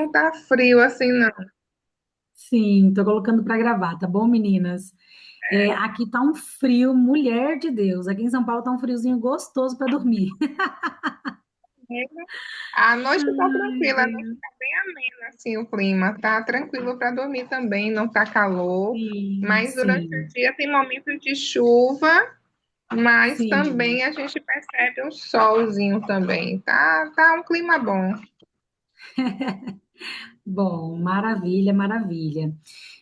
não tá frio assim, não. Sim, tô colocando para gravar, tá bom, meninas? Aqui tá um frio, mulher de Deus. Aqui em São Paulo tá um friozinho gostoso para dormir. A noite tá Ai, tranquila, a noite Deus. tá bem amena, assim, o clima. Tá tranquilo para dormir também, não tá calor. Sim, Mas durante o sim, dia tem momentos de chuva, mas sim. também a gente percebe um solzinho também. Tá um clima bom. Bom, maravilha, maravilha.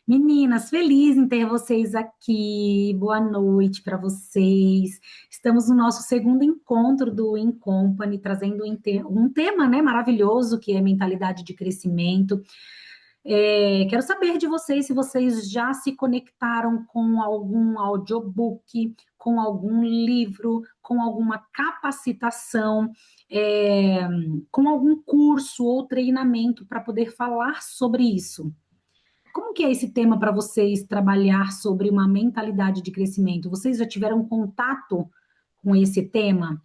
Meninas, feliz em ter vocês aqui. Boa noite para vocês. Estamos no nosso segundo encontro do In Company, trazendo um tema, né, maravilhoso, que é mentalidade de crescimento. Quero saber de vocês se vocês já se conectaram com algum audiobook, com algum livro, com alguma capacitação, é, com algum curso ou treinamento para poder falar sobre isso. Como que é esse tema para vocês trabalhar sobre uma mentalidade de crescimento? Vocês já tiveram contato com esse tema?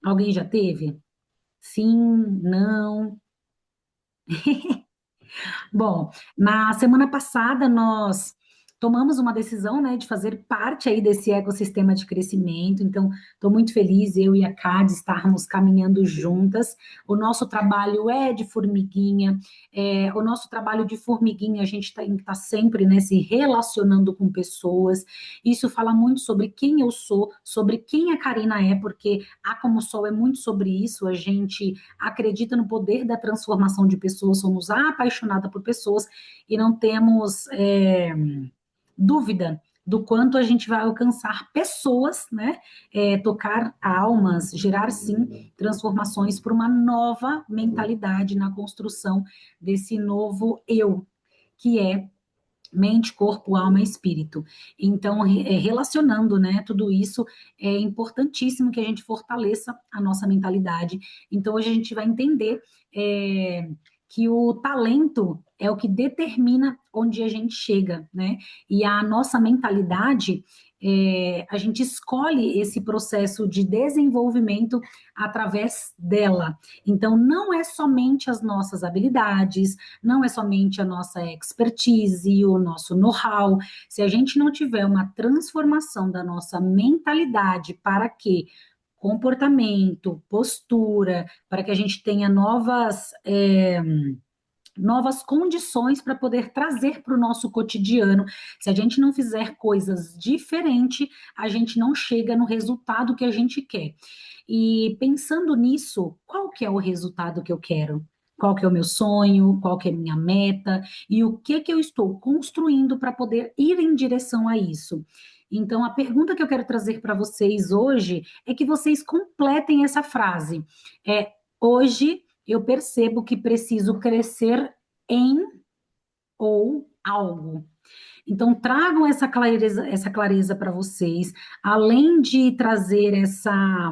Alguém já teve? Sim, não. Bom, na semana passada nós tomamos uma decisão, né, de fazer parte aí desse ecossistema de crescimento. Então, estou muito feliz, eu e a Cade estarmos caminhando juntas. O nosso trabalho é de formiguinha. O nosso trabalho de formiguinha, a gente tem que estar sempre, né, se relacionando com pessoas. Isso fala muito sobre quem eu sou, sobre quem a Karina é, porque a Como Sol é muito sobre isso. A gente acredita no poder da transformação de pessoas, somos apaixonadas por pessoas e não temos dúvida do quanto a gente vai alcançar pessoas, né? Tocar almas, gerar sim transformações para uma nova mentalidade na construção desse novo eu, que é mente, corpo, alma e espírito. Então, relacionando, né, tudo isso, é importantíssimo que a gente fortaleça a nossa mentalidade. Então, hoje a gente vai entender é, que o talento é o que determina onde a gente chega, né? E a nossa mentalidade, a gente escolhe esse processo de desenvolvimento através dela. Então, não é somente as nossas habilidades, não é somente a nossa expertise, o nosso know-how. Se a gente não tiver uma transformação da nossa mentalidade para que comportamento, postura, para que a gente tenha novas condições para poder trazer para o nosso cotidiano. Se a gente não fizer coisas diferentes, a gente não chega no resultado que a gente quer. E pensando nisso, qual que é o resultado que eu quero? Qual que é o meu sonho? Qual que é a minha meta? E o que que eu estou construindo para poder ir em direção a isso? Então, a pergunta que eu quero trazer para vocês hoje é que vocês completem essa frase. Hoje eu percebo que preciso crescer em ou algo. Então, tragam essa clareza para vocês, além de trazer essa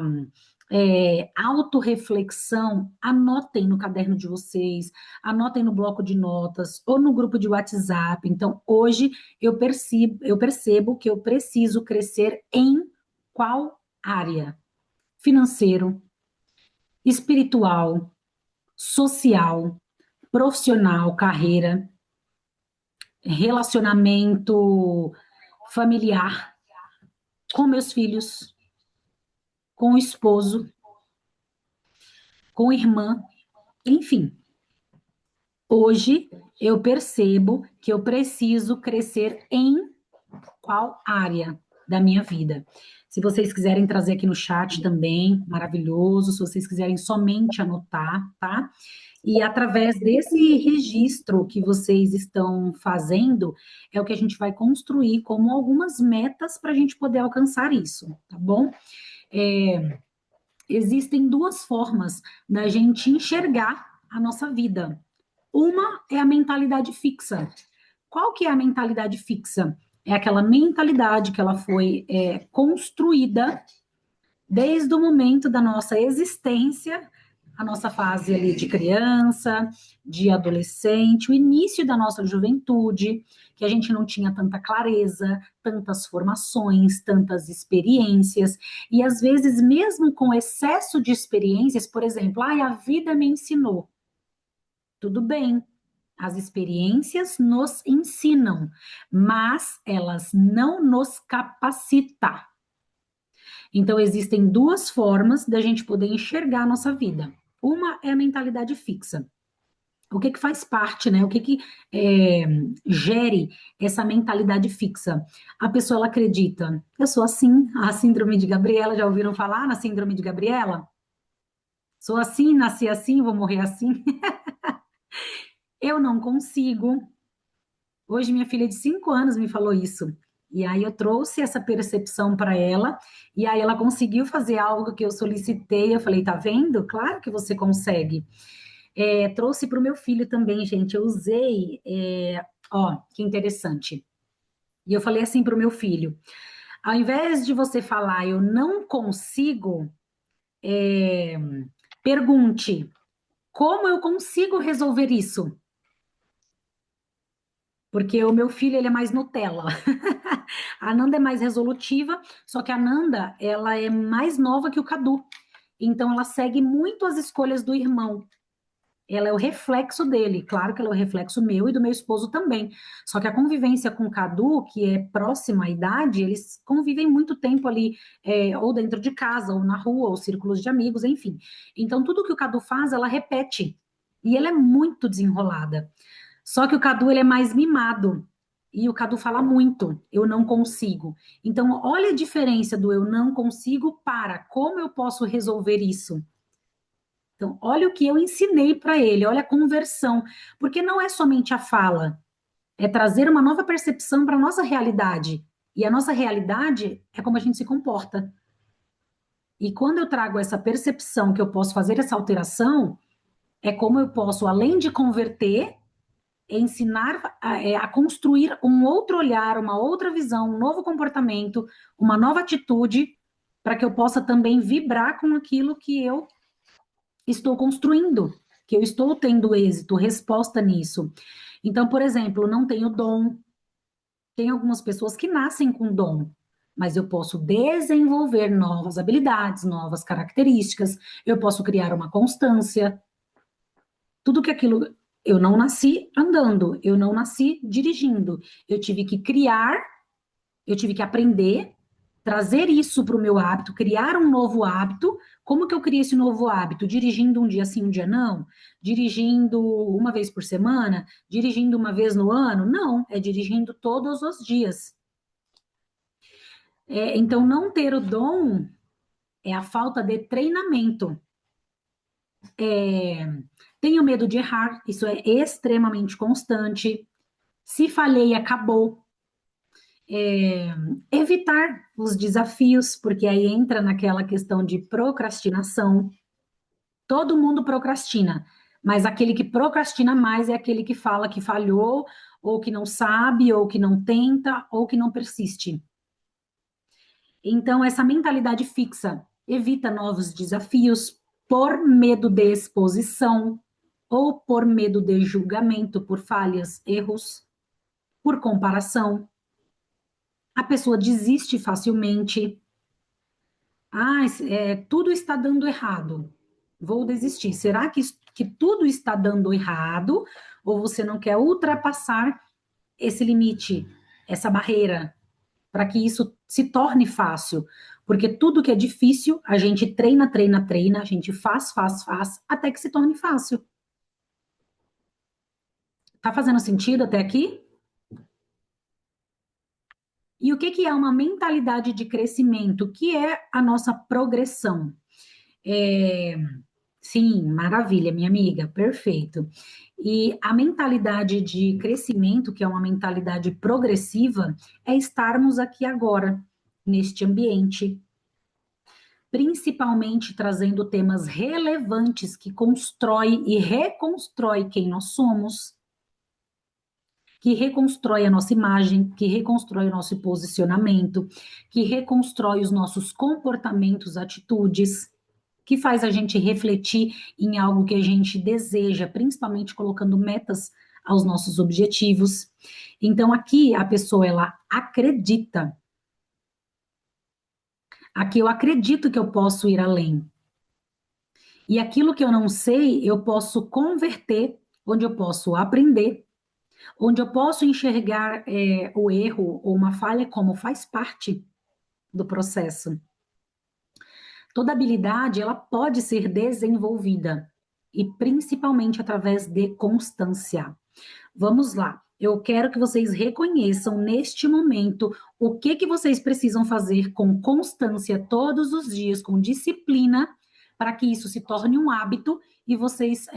autorreflexão, anotem no caderno de vocês, anotem no bloco de notas ou no grupo de WhatsApp. Então, hoje eu percebo que eu preciso crescer em qual área? Financeiro, espiritual, social, profissional, carreira, relacionamento familiar, com meus filhos, com o esposo, com irmã, enfim. Hoje eu percebo que eu preciso crescer em qual área da minha vida. Se vocês quiserem trazer aqui no chat também, maravilhoso. Se vocês quiserem somente anotar, tá? E através desse registro que vocês estão fazendo, é o que a gente vai construir como algumas metas para a gente poder alcançar isso, tá bom? É, existem duas formas da gente enxergar a nossa vida. Uma é a mentalidade fixa. Qual que é a mentalidade fixa? É aquela mentalidade que ela foi construída desde o momento da nossa existência, a nossa fase ali de criança, de adolescente, o início da nossa juventude, que a gente não tinha tanta clareza, tantas formações, tantas experiências, e às vezes, mesmo com excesso de experiências, por exemplo, a vida me ensinou. tudo bem. As experiências nos ensinam, mas elas não nos capacitam. Então, existem duas formas da gente poder enxergar a nossa vida. Uma é a mentalidade fixa. O que faz parte, né? O que gere essa mentalidade fixa? A pessoa, ela acredita, eu sou assim, a síndrome de Gabriela, já ouviram falar na síndrome de Gabriela? Sou assim, nasci assim, vou morrer assim. Eu não consigo. Hoje, minha filha de 5 anos me falou isso. E aí, eu trouxe essa percepção para ela, e aí, ela conseguiu fazer algo que eu solicitei. Eu falei, tá vendo? Claro que você consegue. Trouxe para o meu filho também, gente. Eu usei, ó, que interessante. E eu falei assim para o meu filho: ao invés de você falar, eu não consigo, pergunte, como eu consigo resolver isso? Porque o meu filho, ele é mais Nutella. A Nanda é mais resolutiva, só que a Nanda, ela é mais nova que o Cadu. Então, ela segue muito as escolhas do irmão. Ela é o reflexo dele, claro que ela é o reflexo meu e do meu esposo também. Só que a convivência com o Cadu, que é próxima à idade, eles convivem muito tempo ali, ou dentro de casa, ou na rua, ou círculos de amigos, enfim. Então, tudo que o Cadu faz, ela repete. E ela é muito desenrolada. Só que o Cadu, ele é mais mimado. E o Cadu fala muito, eu não consigo. Então, olha a diferença do eu não consigo para como eu posso resolver isso. Então, olha o que eu ensinei para ele, olha a conversão, porque não é somente a fala, é trazer uma nova percepção para a nossa realidade. E a nossa realidade é como a gente se comporta. E quando eu trago essa percepção que eu posso fazer essa alteração, é como eu posso, além de converter, ensinar a construir um outro olhar, uma outra visão, um novo comportamento, uma nova atitude, para que eu possa também vibrar com aquilo que eu estou construindo, que eu estou tendo êxito, resposta nisso. Então, por exemplo, não tenho dom. Tem algumas pessoas que nascem com dom, mas eu posso desenvolver novas habilidades, novas características, eu posso criar uma constância. Tudo que aquilo. Eu não nasci andando, eu não nasci dirigindo. Eu tive que criar, eu tive que aprender, trazer isso para o meu hábito, criar um novo hábito. Como que eu criei esse novo hábito? Dirigindo um dia sim, um dia não? Dirigindo uma vez por semana? Dirigindo uma vez no ano? Não, é dirigindo todos os dias. Então, não ter o dom é a falta de treinamento. Tenho medo de errar, isso é extremamente constante. Se falhei, acabou. Evitar os desafios, porque aí entra naquela questão de procrastinação. Todo mundo procrastina, mas aquele que procrastina mais é aquele que fala que falhou, ou que não sabe, ou que não tenta, ou que não persiste. Então, essa mentalidade fixa evita novos desafios por medo de exposição, ou por medo de julgamento, por falhas, erros, por comparação. A pessoa desiste facilmente. Ah, tudo está dando errado. Vou desistir. Será que tudo está dando errado? Ou você não quer ultrapassar esse limite, essa barreira, para que isso se torne fácil? Porque tudo que é difícil, a gente treina, treina, treina, a gente faz, faz, faz, até que se torne fácil. Tá fazendo sentido até aqui? E o que é uma mentalidade de crescimento? O que é a nossa progressão? É, sim, maravilha, minha amiga, perfeito. E a mentalidade de crescimento, que é uma mentalidade progressiva, é estarmos aqui agora, neste ambiente, principalmente trazendo temas relevantes que constrói e reconstrói quem nós somos, que reconstrói a nossa imagem, que reconstrói o nosso posicionamento, que reconstrói os nossos comportamentos, atitudes, que faz a gente refletir em algo que a gente deseja, principalmente colocando metas aos nossos objetivos. Então aqui a pessoa ela acredita. Aqui eu acredito que eu posso ir além. E aquilo que eu não sei, eu posso converter onde eu posso aprender, onde eu posso enxergar o erro ou uma falha como faz parte do processo. Toda habilidade, ela pode ser desenvolvida, e principalmente através de constância. Vamos lá. Eu quero que vocês reconheçam neste momento o que vocês precisam fazer com constância todos os dias, com disciplina, para que isso se torne um hábito e vocês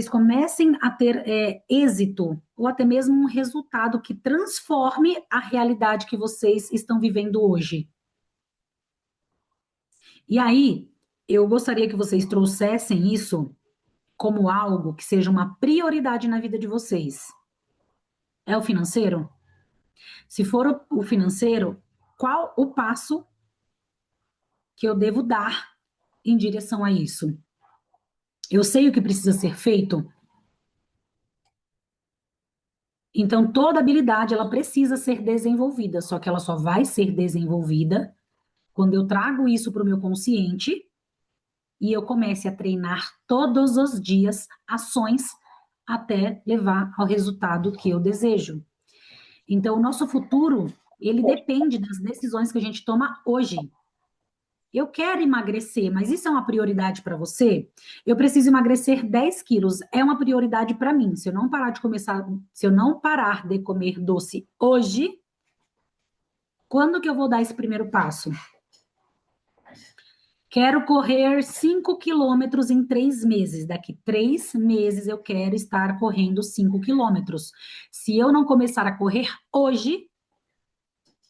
comecem a ter êxito ou até mesmo um resultado que transforme a realidade que vocês estão vivendo hoje. E aí, eu gostaria que vocês trouxessem isso como algo que seja uma prioridade na vida de vocês. É o financeiro? Se for o financeiro, qual o passo que eu devo dar em direção a isso? Eu sei o que precisa ser feito? Então, toda habilidade, ela precisa ser desenvolvida, só que ela só vai ser desenvolvida quando eu trago isso para o meu consciente e eu comece a treinar todos os dias ações até levar ao resultado que eu desejo. Então, o nosso futuro, ele depende das decisões que a gente toma hoje. Eu quero emagrecer, mas isso é uma prioridade para você? Eu preciso emagrecer 10 quilos. É uma prioridade para mim. Se eu não parar de comer doce hoje, quando que eu vou dar esse primeiro passo? Quero correr 5 quilômetros em 3 meses. Daqui 3 meses eu quero estar correndo 5 quilômetros. Se eu não começar a correr hoje,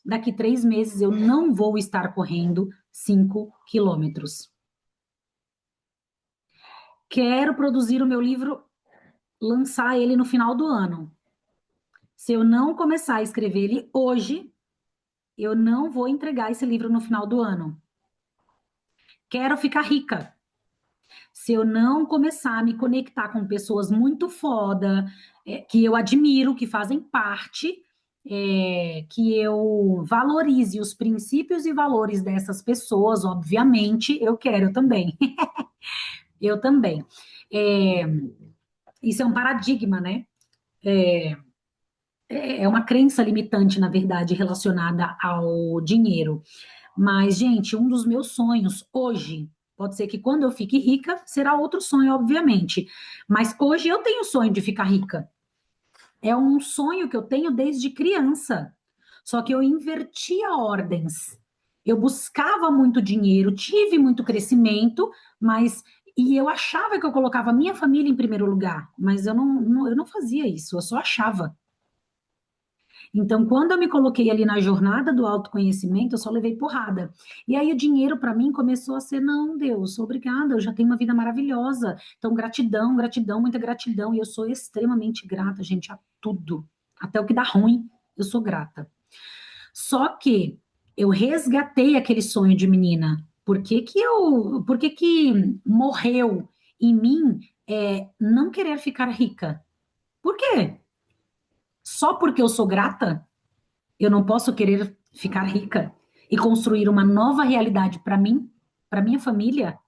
daqui 3 meses eu não vou estar correndo 5 quilômetros. Quero produzir o meu livro, lançar ele no final do ano. Se eu não começar a escrever ele hoje, eu não vou entregar esse livro no final do ano. Quero ficar rica. Se eu não começar a me conectar com pessoas muito foda, que eu admiro, que fazem parte, que eu valorize os princípios e valores dessas pessoas, obviamente, eu quero também. Eu também. É, isso é um paradigma, né? É uma crença limitante, na verdade, relacionada ao dinheiro. Mas, gente, um dos meus sonhos hoje, pode ser que quando eu fique rica, será outro sonho, obviamente. Mas hoje eu tenho o sonho de ficar rica. É um sonho que eu tenho desde criança. Só que eu invertia ordens. Eu buscava muito dinheiro, tive muito crescimento, mas e eu achava que eu colocava a minha família em primeiro lugar, mas eu não fazia isso, eu só achava. Então, quando eu me coloquei ali na jornada do autoconhecimento, eu só levei porrada. E aí o dinheiro para mim começou a ser, não, Deus, obrigada, eu já tenho uma vida maravilhosa. Então, gratidão, gratidão, muita gratidão. E eu sou extremamente grata, gente, a tudo. Até o que dá ruim, eu sou grata. Só que eu resgatei aquele sonho de menina. Por que morreu em mim não querer ficar rica? Por quê? Só porque eu sou grata? Eu não posso querer ficar rica e construir uma nova realidade para mim, para minha família,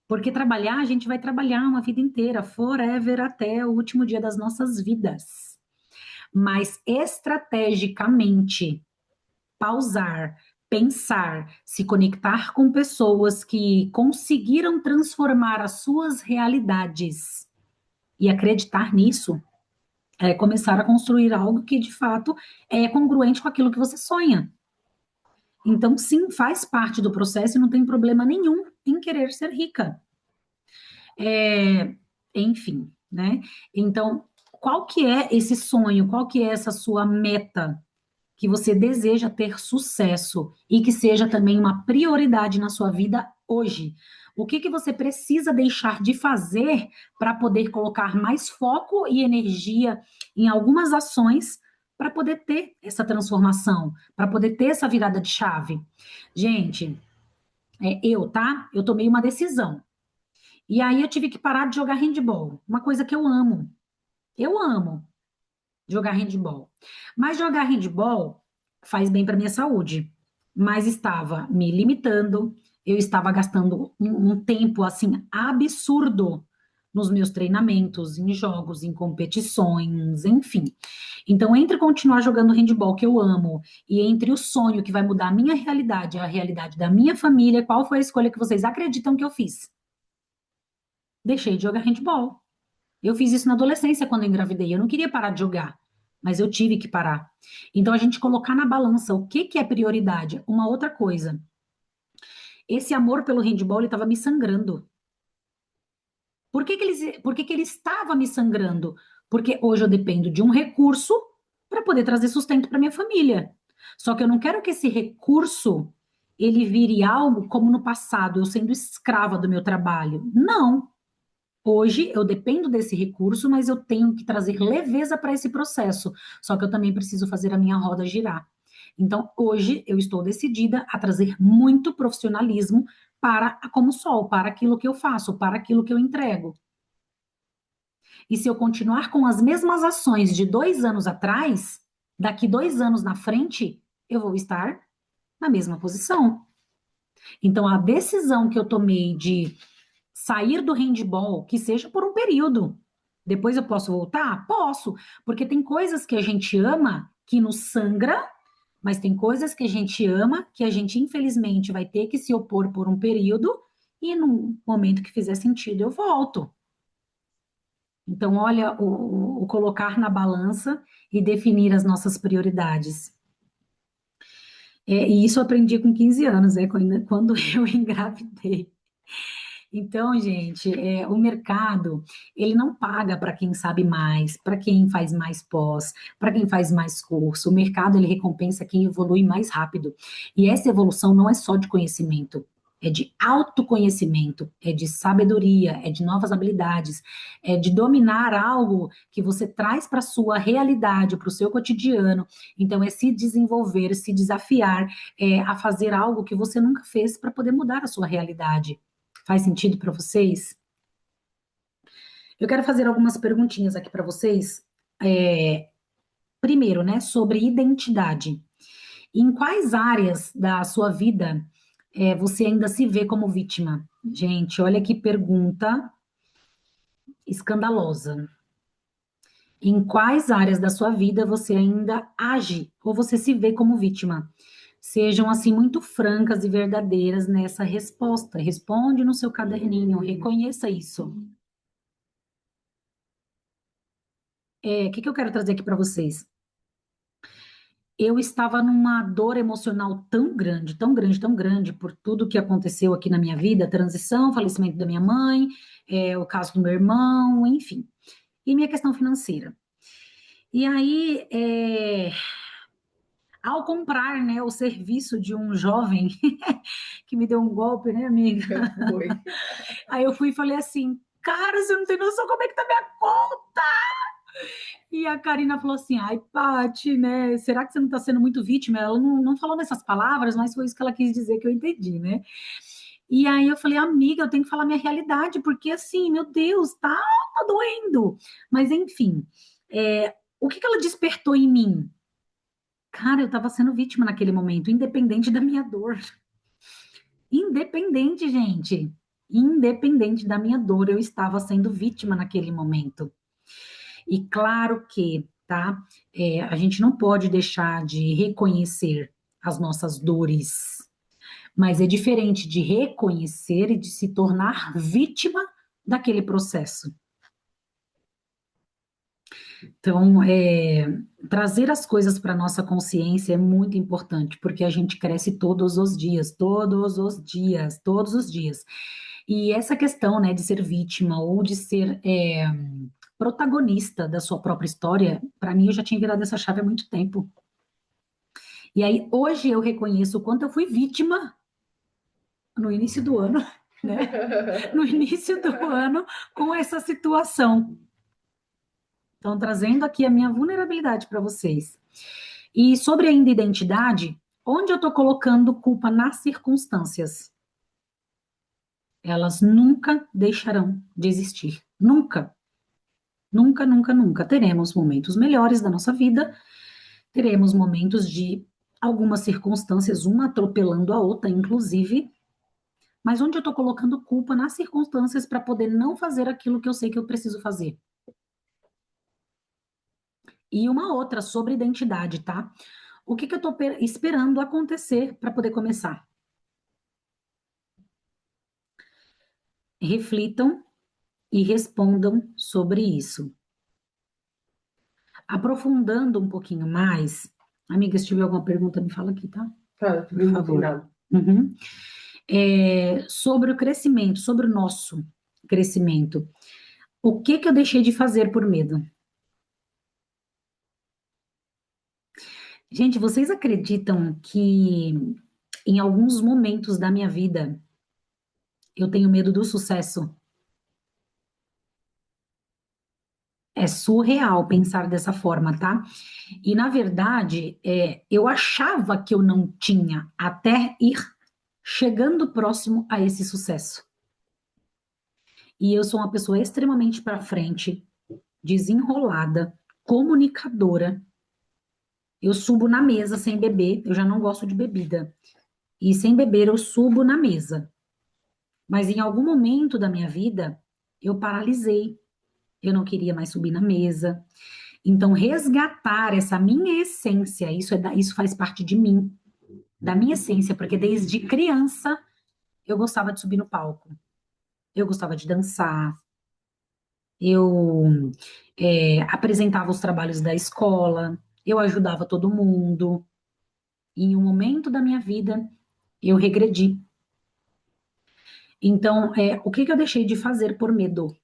porque trabalhar, a gente vai trabalhar uma vida inteira, forever, até o último dia das nossas vidas. Mas estrategicamente, pausar, pensar, se conectar com pessoas que conseguiram transformar as suas realidades e acreditar nisso, é começar a construir algo que de fato é congruente com aquilo que você sonha. Então, sim, faz parte do processo e não tem problema nenhum em querer ser rica. Enfim, né? Então, qual que é esse sonho? Qual que é essa sua meta que você deseja ter sucesso e que seja também uma prioridade na sua vida hoje? O que você precisa deixar de fazer para poder colocar mais foco e energia em algumas ações para poder ter essa transformação, para poder ter essa virada de chave? Gente, tá? Eu tomei uma decisão. E aí eu tive que parar de jogar handball, uma coisa que eu amo. Eu amo jogar handball. Mas jogar handball faz bem para minha saúde. Mas estava me limitando, eu estava gastando um tempo assim absurdo nos meus treinamentos, em jogos, em competições, enfim. Então, entre continuar jogando handball, que eu amo, e entre o sonho que vai mudar a minha realidade, a realidade da minha família, qual foi a escolha que vocês acreditam que eu fiz? Deixei de jogar handball. Eu fiz isso na adolescência quando eu engravidei. Eu não queria parar de jogar, mas eu tive que parar. Então, a gente colocar na balança o que que é prioridade. Uma outra coisa. Esse amor pelo handball, ele estava me sangrando. Por que que ele estava me sangrando? Porque hoje eu dependo de um recurso para poder trazer sustento para minha família. Só que eu não quero que esse recurso ele vire algo como no passado, eu sendo escrava do meu trabalho. Não. Hoje eu dependo desse recurso, mas eu tenho que trazer leveza para esse processo. Só que eu também preciso fazer a minha roda girar. Então, hoje eu estou decidida a trazer muito profissionalismo para a Como Sol, para aquilo que eu faço, para aquilo que eu entrego. E se eu continuar com as mesmas ações de 2 anos atrás, daqui 2 anos na frente, eu vou estar na mesma posição. Então, a decisão que eu tomei de sair do handball, que seja por um período, depois eu posso voltar? Posso, porque tem coisas que a gente ama que nos sangra, mas tem coisas que a gente ama que a gente infelizmente vai ter que se opor por um período e no momento que fizer sentido eu volto. Então, olha, o colocar na balança e definir as nossas prioridades. E isso eu aprendi com 15 anos, quando eu engravidei. Então, gente, o mercado, ele não paga para quem sabe mais, para quem faz mais pós, para quem faz mais curso. O mercado, ele recompensa quem evolui mais rápido. E essa evolução não é só de conhecimento, é de autoconhecimento, é de sabedoria, é de novas habilidades, é de dominar algo que você traz para a sua realidade, para o seu cotidiano. Então, é se desenvolver, se desafiar, a fazer algo que você nunca fez para poder mudar a sua realidade. Faz sentido para vocês? Eu quero fazer algumas perguntinhas aqui para vocês. Primeiro, né, sobre identidade. Em quais áreas da sua vida você ainda se vê como vítima? Gente, olha que pergunta escandalosa. Em quais áreas da sua vida você ainda age ou você se vê como vítima? Sejam assim muito francas e verdadeiras nessa resposta. Responde no seu caderninho, reconheça isso. O que que eu quero trazer aqui para vocês? Eu estava numa dor emocional tão grande, tão grande, tão grande, por tudo que aconteceu aqui na minha vida, a transição, o falecimento da minha mãe, o caso do meu irmão, enfim, e minha questão financeira. E aí, ao comprar, né, o serviço de um jovem que me deu um golpe, né, amiga? Foi. Aí eu fui e falei assim, cara, você não tem noção como é que tá minha conta? E a Karina falou assim: ai, Paty, né? Será que você não está sendo muito vítima? Ela não falou nessas palavras, mas foi isso que ela quis dizer que eu entendi, né? E aí eu falei, amiga, eu tenho que falar minha realidade, porque assim, meu Deus, tá doendo. Mas enfim, o que que ela despertou em mim? Cara, eu estava sendo vítima naquele momento, independente da minha dor. Independente, gente. Independente da minha dor, eu estava sendo vítima naquele momento. E claro que, tá? A gente não pode deixar de reconhecer as nossas dores, mas é diferente de reconhecer e de se tornar vítima daquele processo. Então, trazer as coisas para nossa consciência é muito importante, porque a gente cresce todos os dias, todos os dias, todos os dias. E essa questão, né, de ser vítima ou de ser protagonista da sua própria história, para mim eu já tinha virado essa chave há muito tempo. E aí hoje eu reconheço o quanto eu fui vítima no início do ano, né? No início do ano com essa situação. Então, trazendo aqui a minha vulnerabilidade para vocês. E sobre ainda identidade, onde eu estou colocando culpa nas circunstâncias? Elas nunca deixarão de existir. Nunca. Nunca, nunca, nunca. Teremos momentos melhores da nossa vida, teremos momentos de algumas circunstâncias, uma atropelando a outra, inclusive, mas onde eu estou colocando culpa nas circunstâncias para poder não fazer aquilo que eu sei que eu preciso fazer. E uma outra sobre identidade, tá? O que que eu estou esperando acontecer para poder começar? Reflitam e respondam sobre isso. Aprofundando um pouquinho mais, amiga, se tiver alguma pergunta, me fala aqui, tá? Tá, Por no favor. final. Uhum. Sobre o crescimento, sobre o nosso crescimento. O que que eu deixei de fazer por medo? Gente, vocês acreditam que em alguns momentos da minha vida eu tenho medo do sucesso? É surreal pensar dessa forma, tá? E na verdade, eu achava que eu não tinha até ir chegando próximo a esse sucesso. E eu sou uma pessoa extremamente para frente, desenrolada, comunicadora. Eu subo na mesa sem beber, eu já não gosto de bebida. E sem beber eu subo na mesa. Mas em algum momento da minha vida, eu paralisei. Eu não queria mais subir na mesa. Então, resgatar essa minha essência, isso faz parte de mim, da minha essência, porque desde criança eu gostava de subir no palco, eu gostava de dançar, eu apresentava os trabalhos da escola, eu ajudava todo mundo. E em um momento da minha vida, eu regredi. Então, o que que eu deixei de fazer por medo?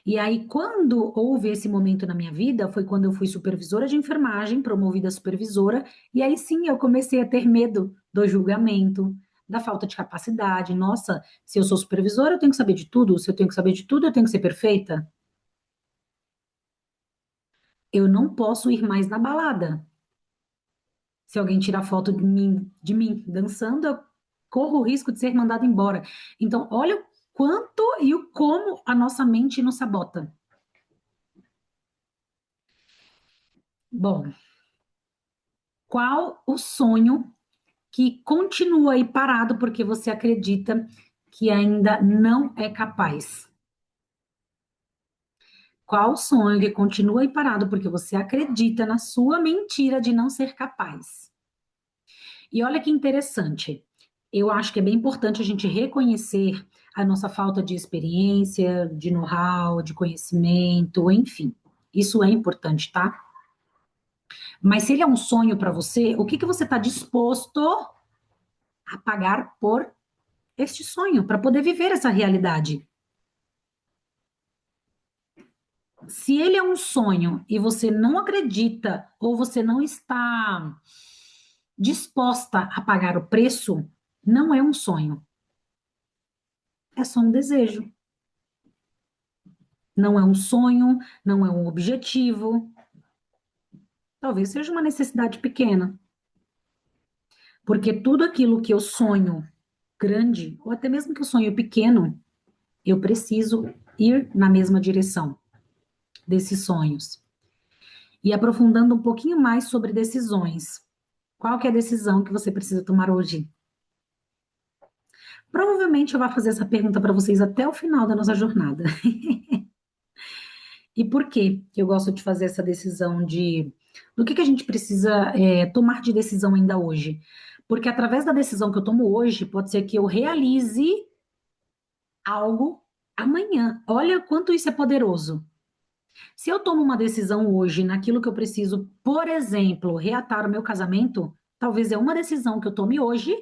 E aí, quando houve esse momento na minha vida, foi quando eu fui supervisora de enfermagem, promovida a supervisora, e aí sim eu comecei a ter medo do julgamento, da falta de capacidade. Nossa, se eu sou supervisora, eu tenho que saber de tudo. Se eu tenho que saber de tudo, eu tenho que ser perfeita. Eu não posso ir mais na balada. Se alguém tirar foto de mim dançando, eu corro o risco de ser mandada embora. Então, olha o quanto e o como a nossa mente nos sabota. Bom, qual o sonho que continua aí parado porque você acredita que ainda não é capaz? Qual o sonho que continua aí parado porque você acredita na sua mentira de não ser capaz? E olha que interessante. Eu acho que é bem importante a gente reconhecer a nossa falta de experiência, de know-how, de conhecimento, enfim. Isso é importante, tá? Mas se ele é um sonho para você, o que que você está disposto a pagar por este sonho, para poder viver essa realidade? Se ele é um sonho e você não acredita ou você não está disposta a pagar o preço, não é um sonho, é só um desejo. Não é um sonho, não é um objetivo, talvez seja uma necessidade pequena, porque tudo aquilo que eu sonho grande, ou até mesmo que eu sonho pequeno, eu preciso ir na mesma direção desses sonhos. E aprofundando um pouquinho mais sobre decisões. Qual que é a decisão que você precisa tomar hoje? Provavelmente eu vou fazer essa pergunta para vocês até o final da nossa jornada. E por que eu gosto de fazer essa decisão do que a gente precisa tomar de decisão ainda hoje? Porque através da decisão que eu tomo hoje, pode ser que eu realize algo amanhã. Olha quanto isso é poderoso. Se eu tomo uma decisão hoje naquilo que eu preciso, por exemplo, reatar o meu casamento, talvez é uma decisão que eu tome hoje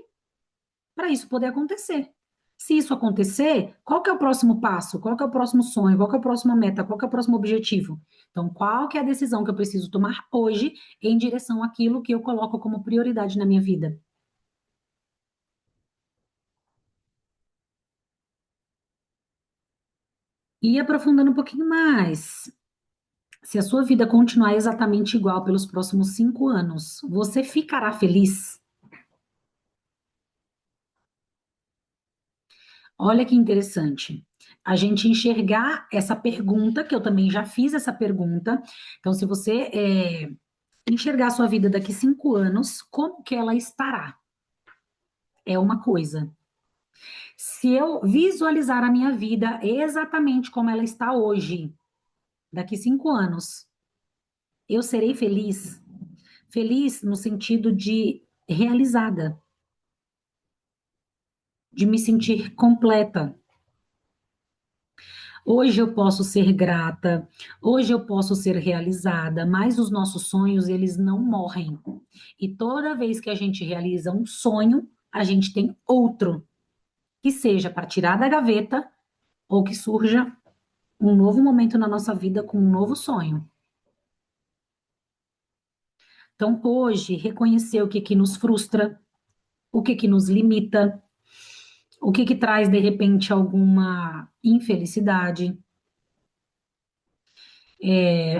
para isso poder acontecer. Se isso acontecer, qual que é o próximo passo? Qual que é o próximo sonho? Qual que é a próxima meta? Qual que é o próximo objetivo? Então, qual que é a decisão que eu preciso tomar hoje em direção àquilo que eu coloco como prioridade na minha vida? E aprofundando um pouquinho mais, se a sua vida continuar exatamente igual pelos próximos 5 anos, você ficará feliz? Olha que interessante. A gente enxergar essa pergunta, que eu também já fiz essa pergunta. Então, se você enxergar a sua vida daqui 5 anos, como que ela estará? É uma coisa. Se eu visualizar a minha vida exatamente como ela está hoje, daqui 5 anos, eu serei feliz? Feliz no sentido de realizada, de me sentir completa. Hoje eu posso ser grata, hoje eu posso ser realizada, mas os nossos sonhos, eles não morrem. E toda vez que a gente realiza um sonho, a gente tem outro, que seja para tirar da gaveta ou que surja um novo momento na nossa vida com um novo sonho. Então, hoje, reconhecer o que que nos frustra, o que que nos limita, o que que traz, de repente, alguma infelicidade.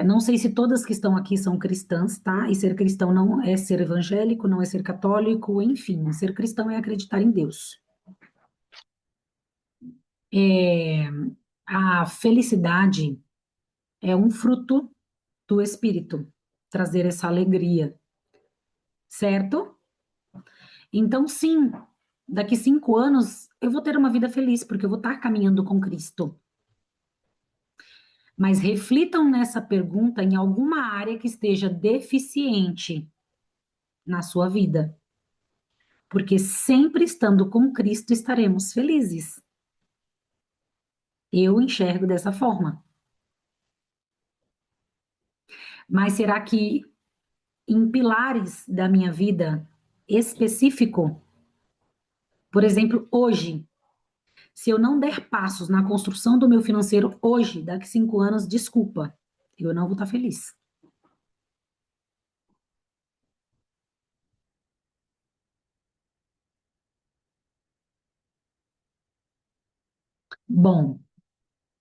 Não sei se todas que estão aqui são cristãs, tá? E ser cristão não é ser evangélico, não é ser católico, enfim, ser cristão é acreditar em Deus. É, a felicidade é um fruto do espírito, trazer essa alegria, certo? Então, sim, daqui 5 anos eu vou ter uma vida feliz, porque eu vou estar caminhando com Cristo. Mas reflitam nessa pergunta em alguma área que esteja deficiente na sua vida. Porque sempre estando com Cristo estaremos felizes. Eu enxergo dessa forma. Mas será que em pilares da minha vida específico, por exemplo, hoje, se eu não der passos na construção do meu financeiro hoje, daqui 5 anos, desculpa, eu não vou estar feliz. Bom,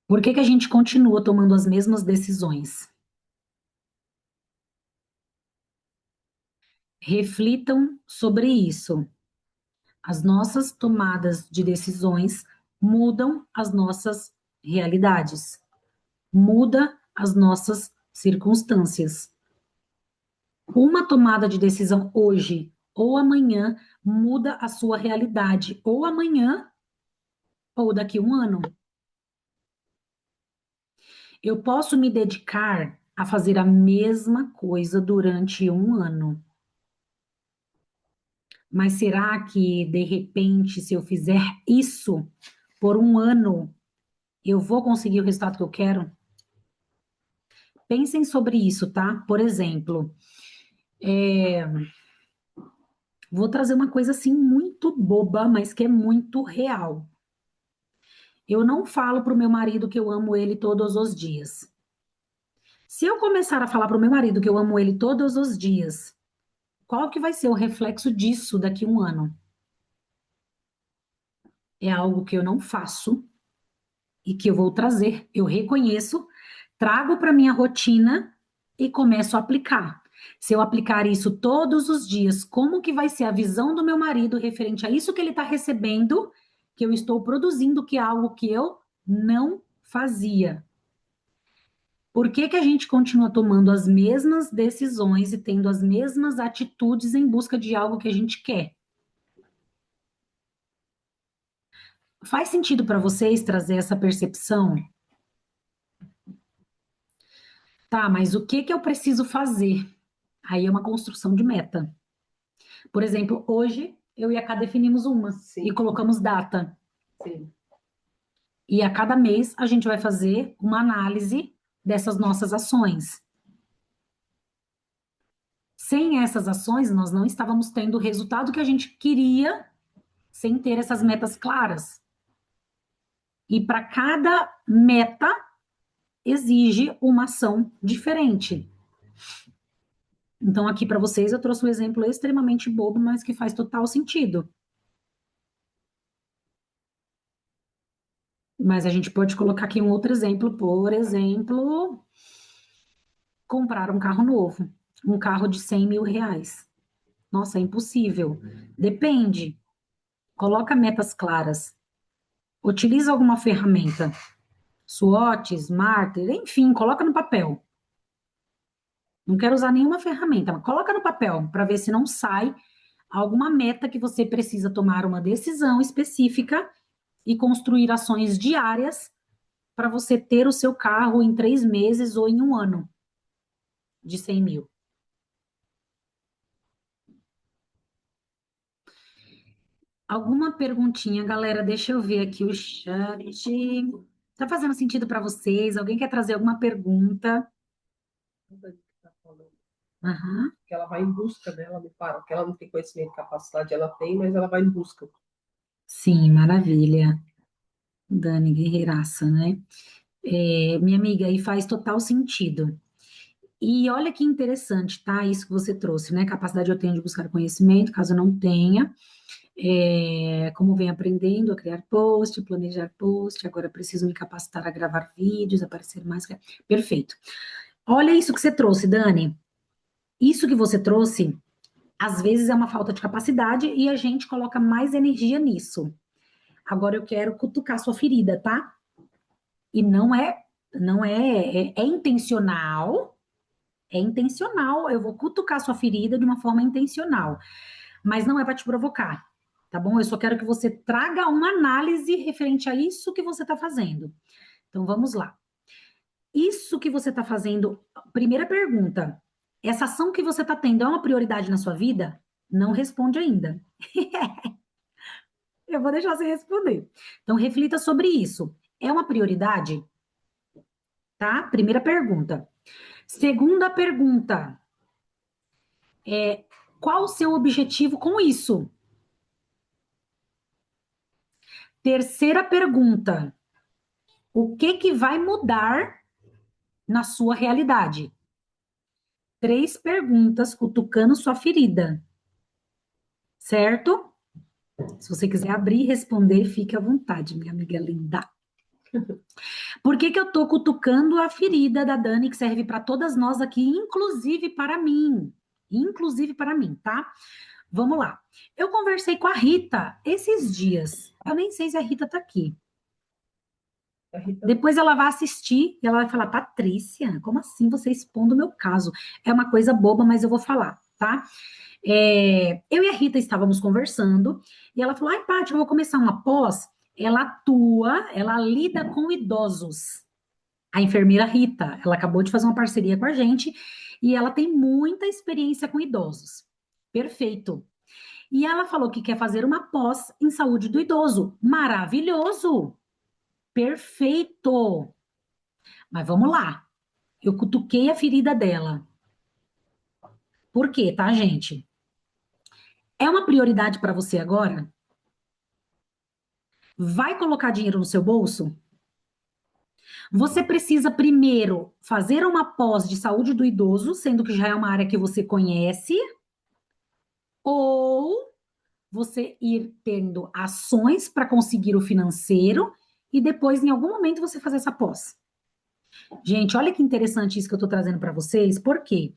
por que que a gente continua tomando as mesmas decisões? Reflitam sobre isso. As nossas tomadas de decisões mudam as nossas realidades, muda as nossas circunstâncias. Uma tomada de decisão hoje ou amanhã muda a sua realidade, ou amanhã ou daqui a um ano. Eu posso me dedicar a fazer a mesma coisa durante um ano. Mas será que, de repente, se eu fizer isso por um ano, eu vou conseguir o resultado que eu quero? Pensem sobre isso, tá? Por exemplo, vou trazer uma coisa assim muito boba, mas que é muito real. Eu não falo para o meu marido que eu amo ele todos os dias. Se eu começar a falar para o meu marido que eu amo ele todos os dias, qual que vai ser o reflexo disso daqui a um ano? É algo que eu não faço e que eu vou trazer. Eu reconheço, trago para minha rotina e começo a aplicar. Se eu aplicar isso todos os dias, como que vai ser a visão do meu marido referente a isso que ele está recebendo, que eu estou produzindo, que é algo que eu não fazia? Por que que a gente continua tomando as mesmas decisões e tendo as mesmas atitudes em busca de algo que a gente quer? Faz sentido para vocês trazer essa percepção? Tá, mas o que que eu preciso fazer? Aí é uma construção de meta. Por exemplo, hoje eu e a Cá definimos uma Sim. e colocamos data. Sim. E a cada mês a gente vai fazer uma análise dessas nossas ações. Sem essas ações, nós não estávamos tendo o resultado que a gente queria sem ter essas metas claras. E para cada meta exige uma ação diferente. Então, aqui para vocês, eu trouxe um exemplo extremamente bobo, mas que faz total sentido. Mas a gente pode colocar aqui um outro exemplo, por exemplo, comprar um carro novo, um carro de 100 mil reais. Nossa, é impossível. Depende. Coloca metas claras. Utiliza alguma ferramenta. SWOT, SMART, enfim, coloca no papel. Não quero usar nenhuma ferramenta, mas coloca no papel para ver se não sai alguma meta que você precisa tomar uma decisão específica e construir ações diárias para você ter o seu carro em 3 meses ou em um ano de 100 mil. Alguma perguntinha, galera? Deixa eu ver aqui o chat. Tá fazendo sentido para vocês? Alguém quer trazer alguma pergunta? Aham. Que ela vai em busca dela, me para, que ela não tem conhecimento, capacidade, ela tem, mas ela vai em busca. Sim, maravilha. Dani, guerreiraça, né? Minha amiga, aí faz total sentido. E olha que interessante, tá? Isso que você trouxe, né? Capacidade eu tenho de buscar conhecimento, caso eu não tenha. Como vem aprendendo a criar post, planejar post, agora preciso me capacitar a gravar vídeos, aparecer mais. Perfeito. Olha isso que você trouxe, Dani. Isso que você trouxe, às vezes é uma falta de capacidade e a gente coloca mais energia nisso. Agora eu quero cutucar sua ferida, tá? E é intencional. É intencional, eu vou cutucar sua ferida de uma forma intencional, mas não é para te provocar, tá bom? Eu só quero que você traga uma análise referente a isso que você está fazendo. Então vamos lá. Isso que você está fazendo, primeira pergunta: essa ação que você está tendo é uma prioridade na sua vida? Não responde ainda. Eu vou deixar você responder. Então reflita sobre isso. É uma prioridade? Tá? Primeira pergunta. Segunda pergunta. Qual o seu objetivo com isso? Terceira pergunta: o que vai mudar na sua realidade? 3 perguntas cutucando sua ferida, certo? Se você quiser abrir e responder, fique à vontade, minha amiga linda. Por que eu tô cutucando a ferida da Dani, que serve para todas nós aqui, inclusive para mim? Inclusive para mim, tá? Vamos lá. Eu conversei com a Rita esses dias. Eu nem sei se a Rita tá aqui. Depois ela vai assistir e ela vai falar: Patrícia, como assim você expondo o meu caso? É uma coisa boba, mas eu vou falar, tá? Eu e a Rita estávamos conversando e ela falou: ai, Paty, eu vou começar uma pós. Ela lida com idosos. A enfermeira Rita, ela acabou de fazer uma parceria com a gente e ela tem muita experiência com idosos. Perfeito. E ela falou que quer fazer uma pós em saúde do idoso. Maravilhoso! Perfeito! Mas vamos lá. Eu cutuquei a ferida dela. Por quê, tá, gente? É uma prioridade para você agora? Vai colocar dinheiro no seu bolso? Você precisa primeiro fazer uma pós de saúde do idoso, sendo que já é uma área que você conhece, ou você ir tendo ações para conseguir o financeiro e depois, em algum momento, você fazer essa pós. Gente, olha que interessante isso que eu estou trazendo para vocês, porque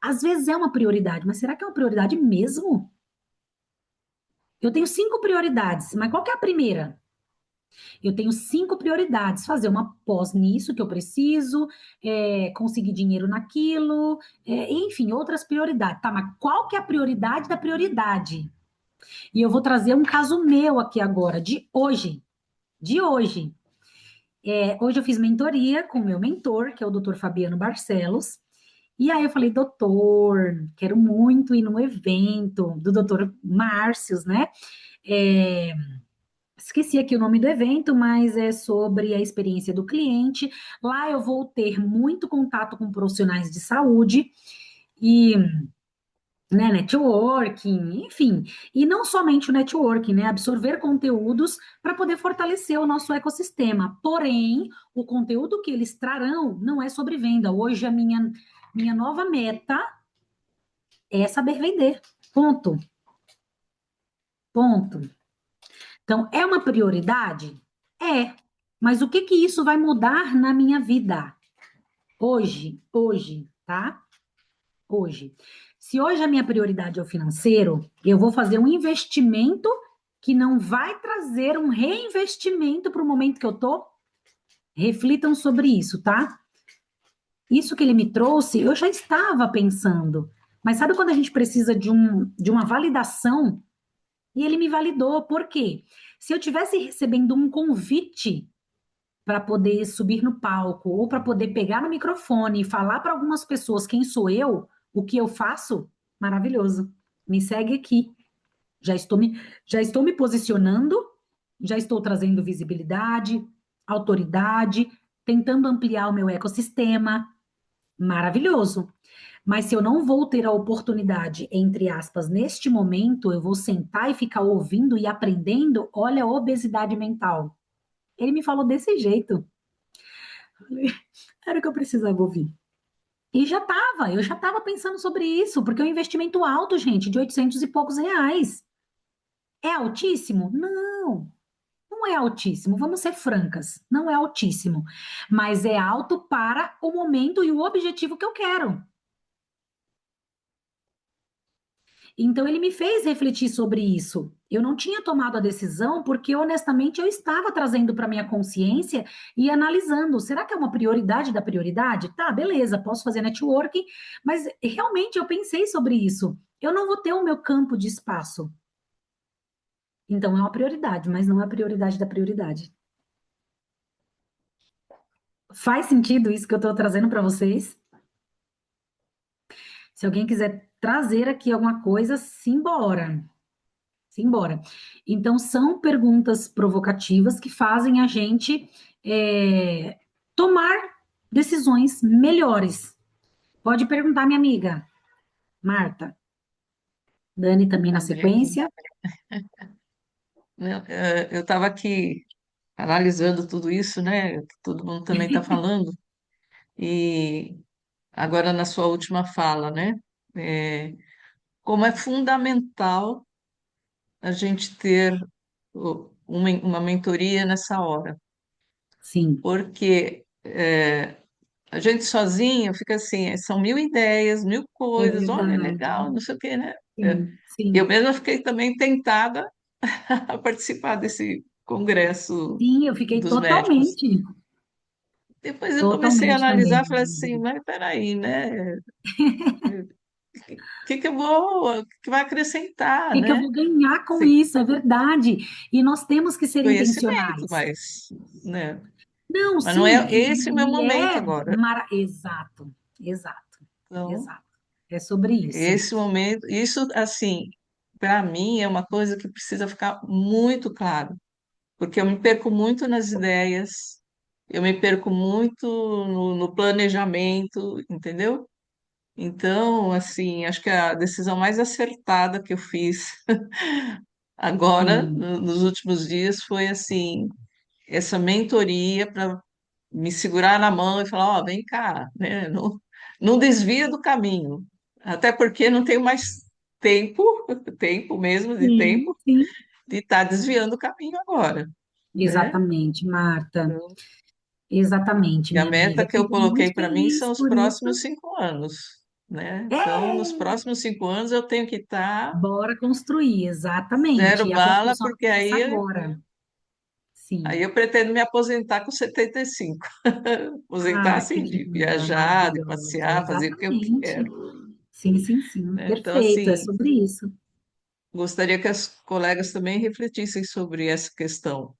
às vezes é uma prioridade, mas será que é uma prioridade mesmo? Eu tenho 5 prioridades, mas qual que é a primeira? Eu tenho 5 prioridades: fazer uma pós nisso que eu preciso, conseguir dinheiro naquilo, enfim, outras prioridades. Tá, mas qual que é a prioridade da prioridade? E eu vou trazer um caso meu aqui agora, de hoje. De hoje. Hoje eu fiz mentoria com o meu mentor, que é o doutor Fabiano Barcelos. E aí eu falei: doutor, quero muito ir num evento do doutor Márcios, né? Esqueci aqui o nome do evento, mas é sobre a experiência do cliente. Lá eu vou ter muito contato com profissionais de saúde e, né, networking, enfim. E não somente o networking, né? Absorver conteúdos para poder fortalecer o nosso ecossistema. Porém, o conteúdo que eles trarão não é sobre venda. Hoje a minha nova meta é saber vender. Ponto. Ponto. Então, é uma prioridade? É. Mas o que que isso vai mudar na minha vida? Hoje, tá? Hoje. Se hoje a minha prioridade é o financeiro, eu vou fazer um investimento que não vai trazer um reinvestimento para o momento que eu tô. Reflitam sobre isso, tá? Isso que ele me trouxe, eu já estava pensando, Mas sabe quando a gente precisa de uma validação? E ele me validou. Por quê? Se eu tivesse recebendo um convite para poder subir no palco ou para poder pegar no microfone e falar para algumas pessoas quem sou eu, o que eu faço, maravilhoso. Me segue aqui. Já estou me posicionando, já estou trazendo visibilidade, autoridade, tentando ampliar o meu ecossistema. Maravilhoso. Mas se eu não vou ter a oportunidade, entre aspas, neste momento, eu vou sentar e ficar ouvindo e aprendendo, olha a obesidade mental. Ele me falou desse jeito. Era o que eu precisava ouvir. E eu já estava pensando sobre isso, porque é um investimento alto, gente, de 800 e poucos reais. É altíssimo? Não, não é altíssimo. Vamos ser francas, não é altíssimo. Mas é alto para o momento e o objetivo que eu quero. Então, ele me fez refletir sobre isso. Eu não tinha tomado a decisão porque, honestamente, eu estava trazendo para minha consciência e analisando. Será que é uma prioridade da prioridade? Tá, beleza, posso fazer networking, mas realmente eu pensei sobre isso. Eu não vou ter o meu campo de espaço. Então, é uma prioridade, mas não é a prioridade da prioridade. Faz sentido isso que eu estou trazendo para vocês? Se alguém quiser trazer aqui alguma coisa, simbora. Simbora. Então, são perguntas provocativas que fazem a gente tomar decisões melhores. Pode perguntar, minha amiga Marta. Dani também na Abri aqui. sequência. Não, eu estava aqui analisando tudo isso, né? Que todo mundo também está falando, e agora na sua última fala, né? É, como é fundamental a gente ter uma mentoria nessa hora, Sim, porque a gente sozinho fica assim, são mil ideias, mil é coisas, olha, verdade. legal, não sei o quê, né? Sim, Eu sim. mesma fiquei também tentada a participar desse congresso Sim, eu fiquei dos médicos. Depois eu comecei a totalmente analisar, também. falei assim, mas peraí, né? O que que eu vou, o que vai O acrescentar, que que eu né? vou ganhar com Sim, isso? É verdade. E nós temos que ser conhecimento, intencionais. mas, né? Não, Mas não sim, é esse o meu momento agora. exato, exato, Então, exato. É sobre isso. esse momento, isso assim, para mim é uma coisa que precisa ficar muito claro, porque eu me perco muito nas ideias, eu me perco muito no planejamento, entendeu? Então, assim, acho que a decisão mais acertada que eu fiz agora, Sim, nos últimos dias, foi assim, essa mentoria para me segurar na mão e falar, ó, vem cá, né? Não, não desvia do caminho. Até porque não tenho mais tempo, tempo mesmo de sim, tempo, sim. de estar desviando o caminho agora, né? Exatamente, Marta. Então, Exatamente, e a minha meta amiga. que eu Fico coloquei muito para mim feliz são os por próximos isso. 5 anos, né? Então, nos É, próximos 5 anos eu tenho que estar bora construir, exatamente. zero E a bala, construção porque começa aí, agora. aí Sim. eu pretendo me aposentar com 75. Aposentar Ah, que assim, de linda, viajar, de maravilhosa. passear, fazer o que eu Exatamente. quero, Sim, sim, sim. né? Então, Perfeito, é assim, sobre isso. gostaria que as colegas também refletissem sobre essa questão,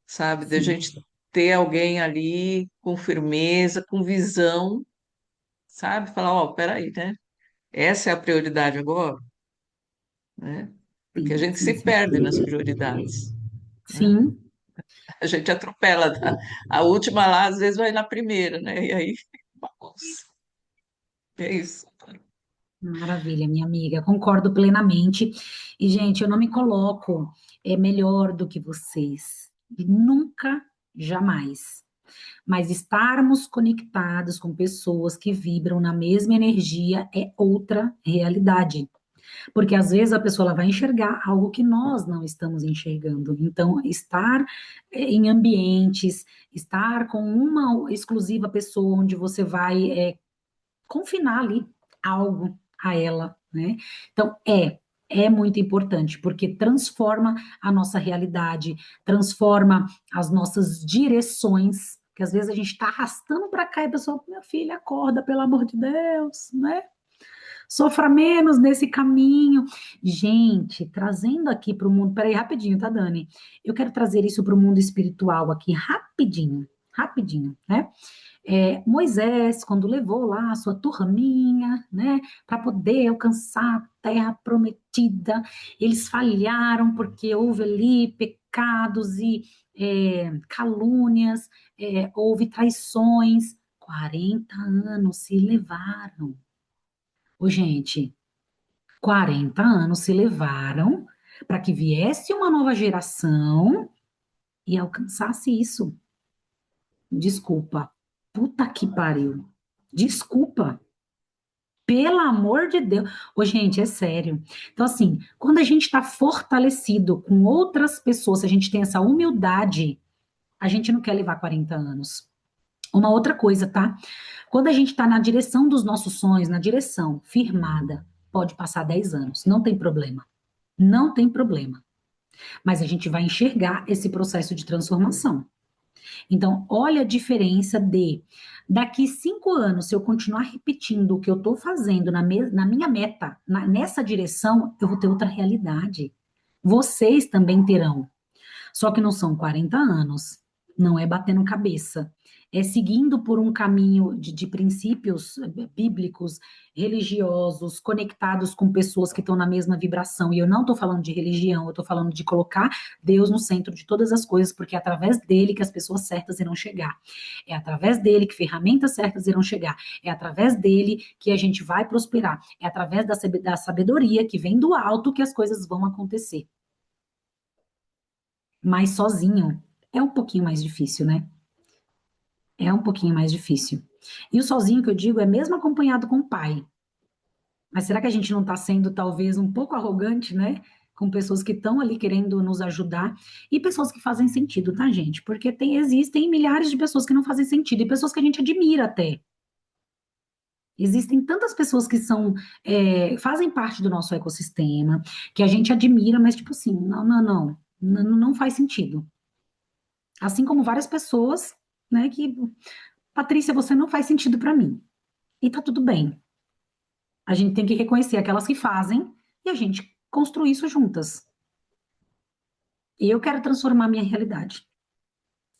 sabe? De a Sim, gente ter alguém ali com firmeza, com visão, sabe? Falar, ó, peraí, né? Essa é a prioridade agora, né? Porque a sim, gente sim, se sim. perde nas prioridades, né? Sim, A gente atropela. A última lá, às vezes, vai na primeira, né? E aí, bagunça. É isso. maravilha, minha amiga. Concordo plenamente. E, gente, eu não me coloco melhor do que vocês. Nunca, jamais. Mas estarmos conectados com pessoas que vibram na mesma energia é outra realidade. Porque às vezes a pessoa ela vai enxergar algo que nós não estamos enxergando. Então, estar em ambientes, estar com uma exclusiva pessoa onde você vai confinar ali algo a ela, né? Então, é muito importante, porque transforma a nossa realidade, transforma as nossas direções, que às vezes a gente está arrastando para cá e a pessoa, minha filha, acorda, pelo amor de Deus, né? sofra menos nesse caminho. Gente, trazendo aqui para o mundo, peraí, rapidinho, tá, Dani? Eu quero trazer isso para o mundo espiritual aqui, rapidinho, rapidinho, né? Moisés, quando levou lá a sua turminha, né, para poder alcançar a terra prometida, eles falharam porque houve ali pecados e calúnias, houve traições. 40 anos se levaram. Ô, gente, 40 anos se levaram para que viesse uma nova geração e alcançasse isso. Desculpa. Puta que pariu. Desculpa. Pelo amor de Deus. Ô, gente, é sério. Então, assim, quando a gente está fortalecido com outras pessoas, a gente tem essa humildade, a gente não quer levar 40 anos. Uma outra coisa, tá? Quando a gente está na direção dos nossos sonhos, na direção firmada, pode passar 10 anos, não tem problema. Não tem problema. Mas a gente vai enxergar esse processo de transformação. Então, olha a diferença de daqui 5 anos, se eu continuar repetindo o que eu estou fazendo na minha meta, nessa direção, eu vou ter outra realidade. Vocês também terão. Só que não são 40 anos, não é batendo cabeça, é seguindo por um caminho de princípios bíblicos, religiosos, conectados com pessoas que estão na mesma vibração. E eu não estou falando de religião, eu estou falando de colocar Deus no centro de todas as coisas, porque é através dele que as pessoas certas irão chegar. É através dele que ferramentas certas irão chegar. É através dele que a gente vai prosperar. É através da sabedoria que vem do alto que as coisas vão acontecer. Mas sozinho é um pouquinho mais difícil, né? É um pouquinho mais difícil. E o sozinho que eu digo é mesmo acompanhado com o pai. Mas será que a gente não está sendo talvez um pouco arrogante, né? Com pessoas que estão ali querendo nos ajudar e pessoas que fazem sentido, tá, gente? Porque existem milhares de pessoas que não fazem sentido e pessoas que a gente admira até. Existem tantas pessoas que fazem parte do nosso ecossistema, que a gente admira, mas tipo assim, não faz sentido. Assim como várias pessoas, né, que, Patrícia, você não faz sentido para mim. E tá tudo bem. A gente tem que reconhecer aquelas que fazem e a gente construir isso juntas. E eu quero transformar minha realidade.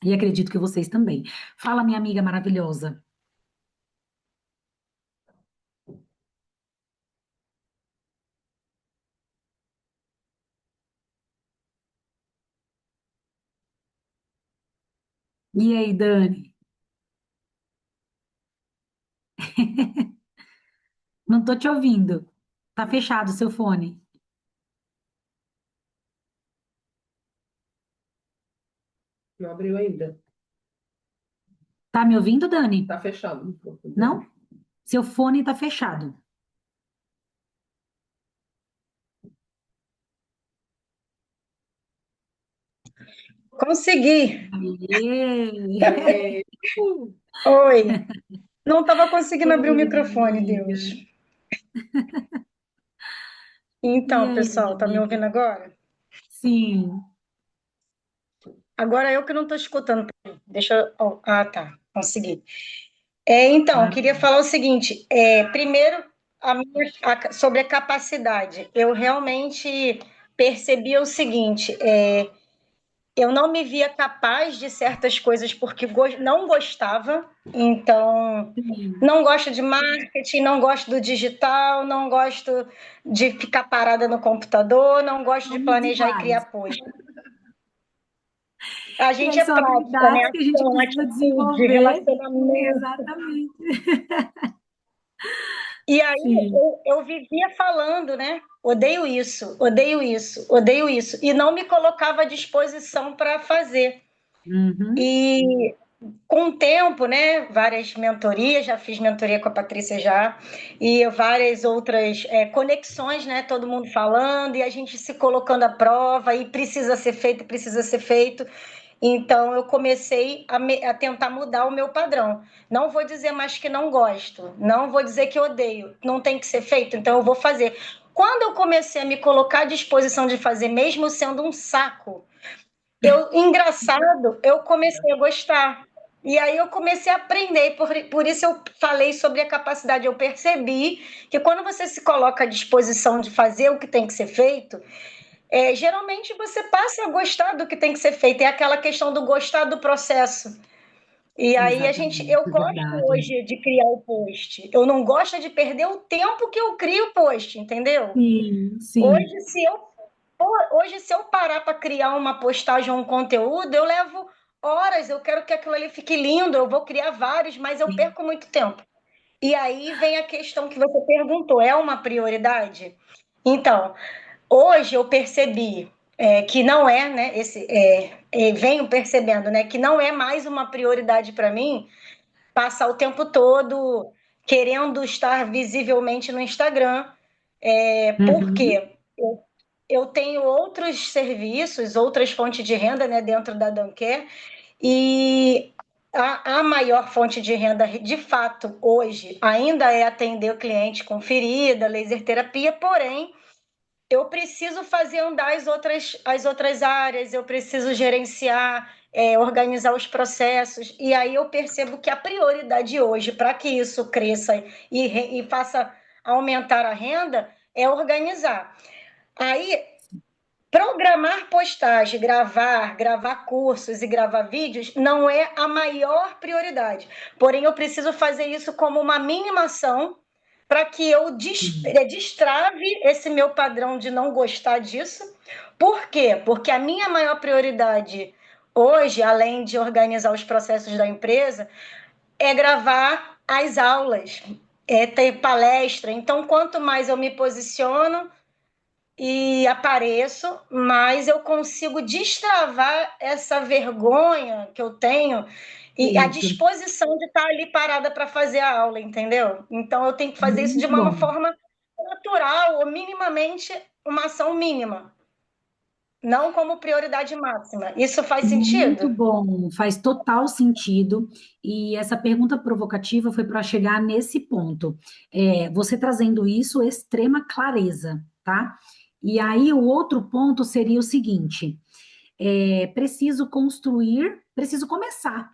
E acredito que vocês também. Fala, minha amiga maravilhosa. E aí, Dani? Não tô te ouvindo. Tá fechado o seu fone. Não abriu ainda. Tá me ouvindo, Dani? Tá fechado. Não? Seu fone tá fechado. Consegui. Aê! Oi. Não estava conseguindo abrir o Oi, minha microfone, Deus. amiga. E Então, aí, minha pessoal, tá me amiga? ouvindo agora? Sim. Agora eu que não estou escutando. Deixa eu. Ah, tá. Consegui. Então, Ah, queria falar o seguinte. Primeiro, sobre a capacidade. Eu realmente percebi o seguinte. Eu não me via capaz de certas coisas porque não gostava. Então, sim. não gosto de marketing, não gosto do digital, não gosto de ficar parada no computador, não gosto de Somos planejar e iguais. criar post. A E gente aí é são prática, né? habilidades que a gente Ação, precisa atitude, desenvolver. relacionamento. Exatamente. E aí Sim. eu vivia falando, né? Odeio isso, odeio isso, odeio isso. E não me colocava à disposição para fazer. Uhum. E com o tempo, né, várias mentorias, já fiz mentoria com a Patrícia já, e várias outras conexões, né, todo mundo falando, e a gente se colocando à prova, e precisa ser feito, precisa ser feito. Então, eu comecei a tentar mudar o meu padrão. Não vou dizer mais que não gosto, não vou dizer que odeio, não tem que ser feito, então eu vou fazer. Quando eu comecei a me colocar à disposição de fazer, mesmo sendo um saco, engraçado, eu comecei a gostar. E aí eu comecei a aprender, por isso eu falei sobre a capacidade. Eu percebi que quando você se coloca à disposição de fazer o que tem que ser feito, geralmente você passa a gostar do que tem que ser feito. É aquela questão do gostar do processo. E aí eu Exatamente, é gosto verdade. hoje de criar o post. Eu não gosto de perder o tempo que eu crio o post, entendeu? Sim, sim, Hoje, se eu, hoje, se eu parar para criar uma postagem ou um conteúdo, eu levo horas. Eu quero que aquilo ali fique lindo. Eu vou criar vários, mas eu sim. perco muito tempo. E aí vem a questão que você perguntou: é uma prioridade? Então, hoje eu percebi que não é, né? Venho percebendo, né? Que não é mais uma prioridade para mim passar o tempo todo querendo estar visivelmente no Instagram. Por Uhum. quê? Eu tenho outros serviços, outras fontes de renda, né, dentro da Dunker, e a maior fonte de renda, de fato, hoje, ainda é atender o cliente com ferida, laser terapia, porém, eu preciso fazer andar as outras áreas, eu preciso gerenciar, organizar os processos, e aí eu percebo que a prioridade hoje, para que isso cresça e faça aumentar a renda, é organizar. Aí, programar postagem, gravar cursos e gravar vídeos não é a maior prioridade. Porém, eu preciso fazer isso como uma mínima ação para que eu Sim. destrave esse meu padrão de não gostar disso. Por quê? Porque a minha maior prioridade hoje, além de organizar os processos da empresa, é gravar as aulas, é ter palestra. Então, quanto mais eu me posiciono e apareço, mais eu consigo destravar essa vergonha que eu tenho e a Perfeito. disposição de estar ali parada para fazer a aula, entendeu? Então eu tenho que fazer isso de Muito uma bom. forma natural ou minimamente uma ação mínima, não como prioridade máxima. Isso faz Muito sentido? bom, faz total sentido. E essa pergunta provocativa foi para chegar nesse ponto. Você trazendo isso, extrema clareza, tá? E aí, o outro ponto seria o seguinte: preciso construir, preciso começar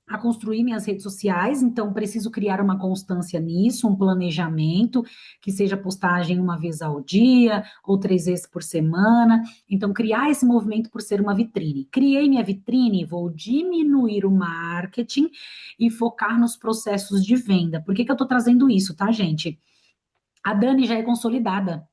a construir minhas redes sociais, então preciso criar uma constância nisso, um planejamento, que seja postagem uma vez ao dia ou 3 vezes por semana. Então, criar esse movimento por ser uma vitrine. Criei minha vitrine, vou diminuir o marketing e focar nos processos de venda. Por que que eu estou trazendo isso, tá, gente? A Dani já é consolidada.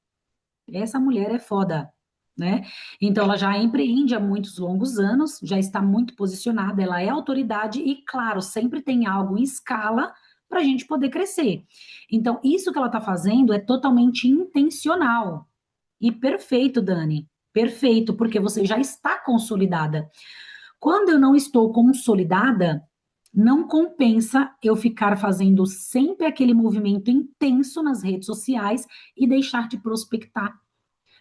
Essa mulher é foda, né? Então, ela já empreende há muitos longos anos, já está muito posicionada, ela é autoridade e, claro, sempre tem algo em escala para a gente poder crescer. Então, isso que ela está fazendo é totalmente intencional. E perfeito, Dani. Perfeito, porque você já está consolidada. Quando eu não estou consolidada, não compensa eu ficar fazendo sempre aquele movimento intenso nas redes sociais e deixar de prospectar,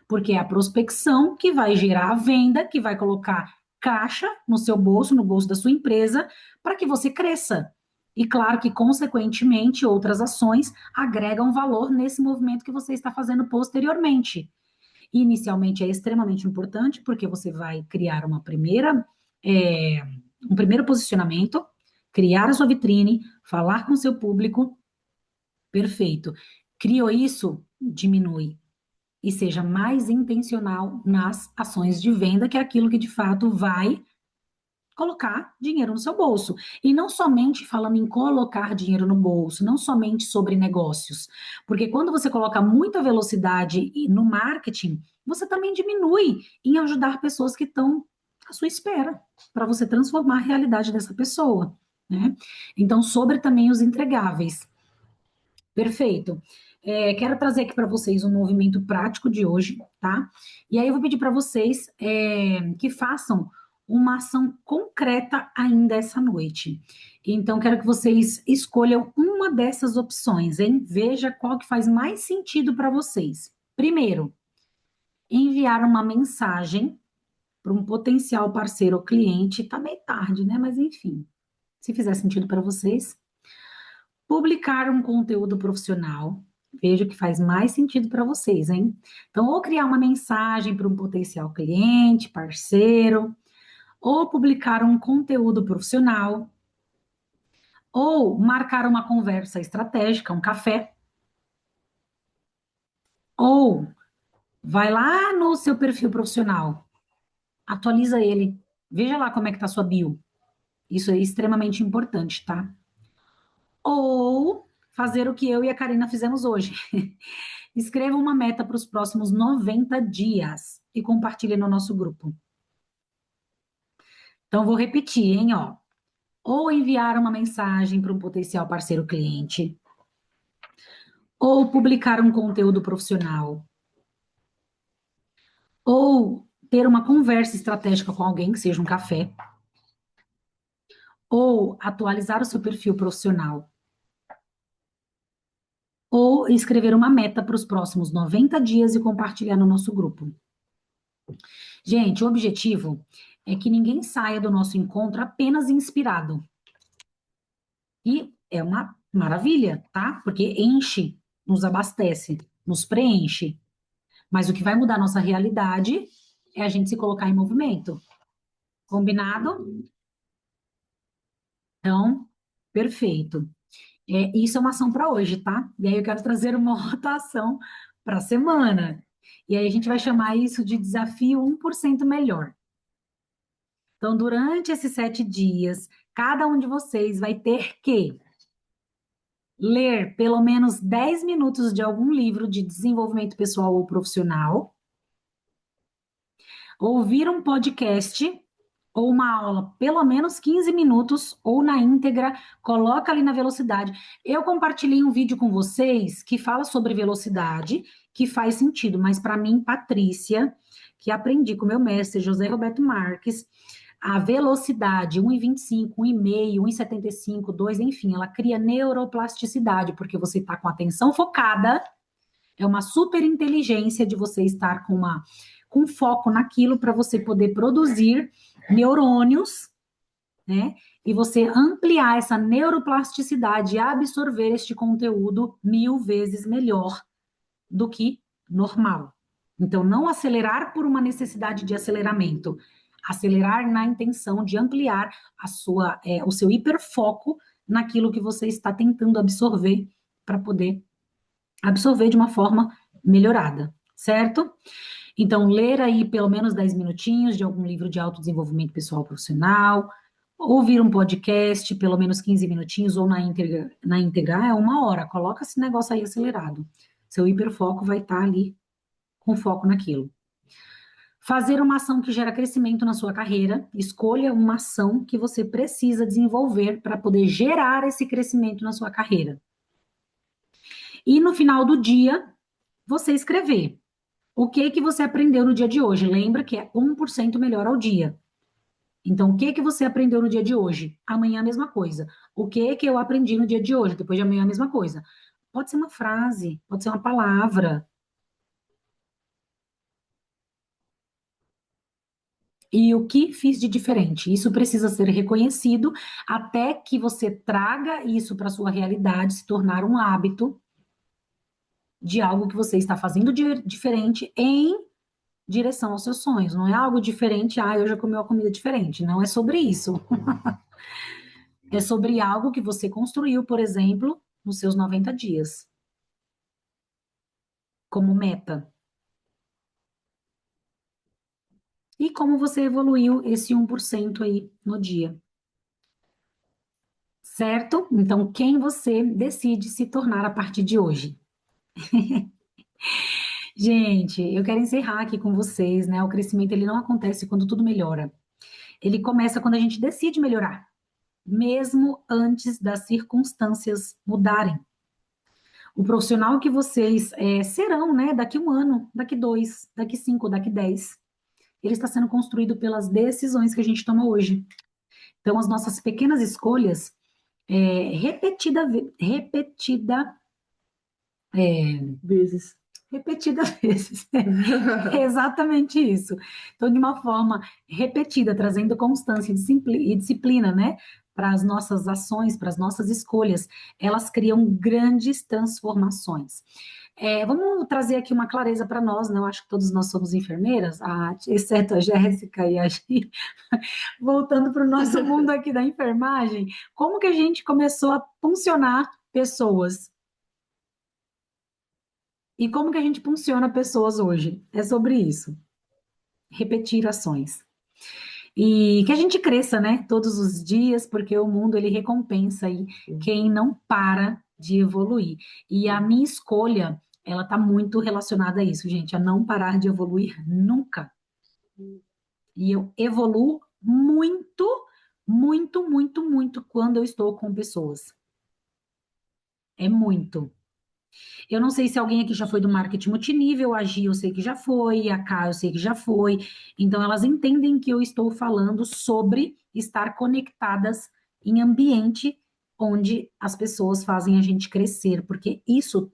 porque é a prospecção que vai gerar a venda, que vai colocar caixa no seu bolso, no bolso da sua empresa, para que você cresça. E claro que, consequentemente, outras ações agregam valor nesse movimento que você está fazendo posteriormente. Inicialmente é extremamente importante, porque você vai criar é, um primeiro posicionamento, criar a sua vitrine, falar com o seu público, perfeito. Criou isso, diminui e seja mais intencional nas ações de venda, que é aquilo que de fato vai colocar dinheiro no seu bolso. E não somente falando em colocar dinheiro no bolso, não somente sobre negócios, porque quando você coloca muita velocidade no marketing, você também diminui em ajudar pessoas que estão à sua espera, para você transformar a realidade dessa pessoa, né? Então, sobre também os entregáveis. Perfeito. Quero trazer aqui para vocês um movimento prático de hoje, tá? E aí eu vou pedir para vocês que façam uma ação concreta ainda essa noite. Então, quero que vocês escolham uma dessas opções, hein? Veja qual que faz mais sentido para vocês. Primeiro, enviar uma mensagem para um potencial parceiro ou cliente. Tá meio tarde, né? Mas enfim, se fizer sentido para vocês. Publicar um conteúdo profissional. Veja que faz mais sentido para vocês, hein? Então, ou criar uma mensagem para um potencial cliente, parceiro, ou publicar um conteúdo profissional, Ou marcar uma conversa estratégica, um café. Ou vai lá no seu perfil profissional, atualiza ele, veja lá como é que tá a sua bio. Isso é extremamente importante, tá? Ou fazer o que eu e a Karina fizemos hoje. Escreva uma meta para os próximos 90 dias e compartilhe no nosso grupo. Então, vou repetir, hein, ó. Ou enviar uma mensagem para um potencial parceiro cliente, ou publicar um conteúdo profissional, ou ter uma conversa estratégica com alguém, que seja um café, ou atualizar o seu perfil profissional, ou escrever uma meta para os próximos 90 dias e compartilhar no nosso grupo. Gente, o objetivo é que ninguém saia do nosso encontro apenas inspirado. E é uma maravilha, tá? Porque enche, nos abastece, nos preenche. Mas o que vai mudar a nossa realidade é a gente se colocar em movimento. Combinado? Então, perfeito. Isso é uma ação para hoje, tá? E aí eu quero trazer uma outra ação para a semana. E aí a gente vai chamar isso de desafio 1% melhor. Então, durante esses 7 dias, cada um de vocês vai ter que ler pelo menos 10 minutos de algum livro de desenvolvimento pessoal ou profissional, ouvir um podcast ou uma aula, pelo menos 15 minutos, ou na íntegra, coloca ali na velocidade. Eu compartilhei um vídeo com vocês que fala sobre velocidade, que faz sentido, mas para mim, Patrícia, que aprendi com meu mestre José Roberto Marques, a velocidade 1,25, 1,5, 1,75, 2, enfim, ela cria neuroplasticidade, porque você está com a atenção focada, é uma super inteligência de você estar com foco naquilo para você poder produzir neurônios, né? E você ampliar essa neuroplasticidade e absorver este conteúdo 1000 vezes melhor do que normal. Então, não acelerar por uma necessidade de aceleramento, acelerar na intenção de ampliar o seu hiperfoco naquilo que você está tentando absorver para poder absorver de uma forma melhorada, certo? Então, ler aí pelo menos 10 minutinhos de algum livro de autodesenvolvimento pessoal profissional, ouvir um podcast, pelo menos 15 minutinhos, ou na íntegra é 1 hora. Coloca esse negócio aí acelerado. Seu hiperfoco vai estar ali com foco naquilo. Fazer uma ação que gera crescimento na sua carreira. Escolha uma ação que você precisa desenvolver para poder gerar esse crescimento na sua carreira. E no final do dia, você escrever o que você aprendeu no dia de hoje. Lembra que é 1% melhor ao dia. Então, o que você aprendeu no dia de hoje? Amanhã a mesma coisa. O que eu aprendi no dia de hoje? Depois de amanhã a mesma coisa. Pode ser uma frase, pode ser uma palavra. E o que fiz de diferente? Isso precisa ser reconhecido até que você traga isso para a sua realidade, se tornar um hábito de algo que você está fazendo de diferente em direção aos seus sonhos. Não é algo diferente, eu já comi uma comida diferente. Não é sobre isso. É sobre algo que você construiu, por exemplo, nos seus 90 dias. Como meta. E como você evoluiu esse 1% aí no dia. Certo? Então, quem você decide se tornar a partir de hoje? Gente, eu quero encerrar aqui com vocês, né? O crescimento, ele não acontece quando tudo melhora. Ele começa quando a gente decide melhorar, mesmo antes das circunstâncias mudarem. O profissional que vocês serão, né? Daqui 1 ano, daqui 2, daqui 5, daqui 10, ele está sendo construído pelas decisões que a gente toma hoje. Então, as nossas pequenas escolhas, repetida Vezes. vezes. É exatamente isso. Então, de uma forma repetida, trazendo constância e disciplina, né? para as nossas ações, para as nossas escolhas, elas criam grandes transformações. Vamos trazer aqui uma clareza para nós, né? Eu acho que todos nós somos enfermeiras, exceto a Jéssica e a Gi. Voltando para o nosso mundo aqui da enfermagem, como que a gente começou a funcionar pessoas? E como que a gente funciona pessoas hoje? É sobre isso. Repetir ações. E que a gente cresça, né? Todos os dias, porque o mundo, ele recompensa aí quem não para de evoluir. E a minha escolha, ela tá muito relacionada a isso, gente, a não parar de evoluir nunca. E eu evoluo muito, muito, muito, muito quando eu estou com pessoas. É muito. Eu não sei se alguém aqui já foi do marketing multinível, a Gi eu sei que já foi, a Ká eu sei que já foi. Então, elas entendem que eu estou falando sobre estar conectadas em ambiente onde as pessoas fazem a gente crescer, porque isso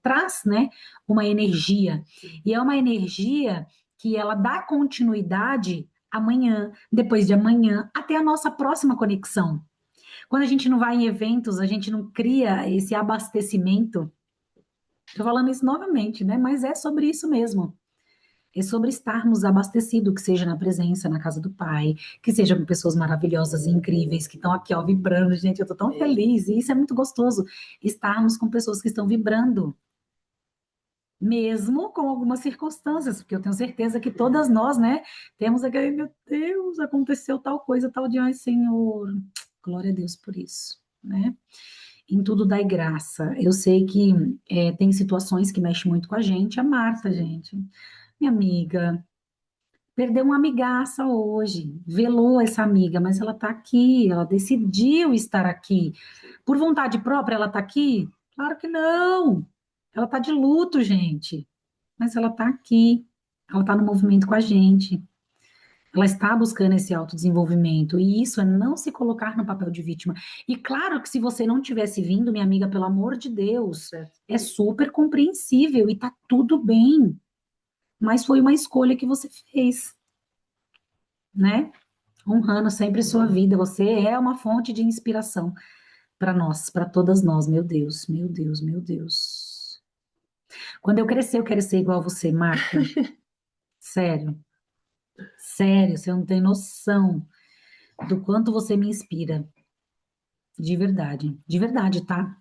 traz, né, uma energia. E é uma energia que ela dá continuidade amanhã, depois de amanhã, até a nossa próxima conexão. Quando a gente não vai em eventos, a gente não cria esse abastecimento. Estou falando isso novamente, né? Mas é sobre isso mesmo. É sobre estarmos abastecidos, que seja na presença, na casa do Pai, que seja com pessoas maravilhosas e incríveis, que estão aqui, ó, vibrando. Gente, eu estou tão feliz, e isso é muito gostoso, estarmos com pessoas que estão vibrando, mesmo com algumas circunstâncias, porque eu tenho certeza que todas nós, né, temos aquele, meu Deus, aconteceu tal coisa, tal dia, ai, Senhor, glória a Deus por isso, né? Em tudo dai graça. Eu sei que tem situações que mexem muito com a gente. A Marta, gente, minha amiga, perdeu uma amigaça hoje, velou essa amiga, mas ela está aqui, ela decidiu estar aqui. Por vontade própria, ela está aqui? Claro que não. Ela está de luto, gente, mas ela está aqui, ela está no movimento com a gente. Ela está buscando esse autodesenvolvimento, e isso é não se colocar no papel de vítima. E claro que se você não tivesse vindo, minha amiga, pelo amor de Deus, é super compreensível e tá tudo bem. Mas foi uma escolha que você fez, né? Honrando sempre sua vida. Você é uma fonte de inspiração para nós, para todas nós. Meu Deus, meu Deus, meu Deus. Quando eu crescer, eu quero ser igual a você, Marta. Sério. Sério, você não tem noção do quanto você me inspira. De verdade, tá?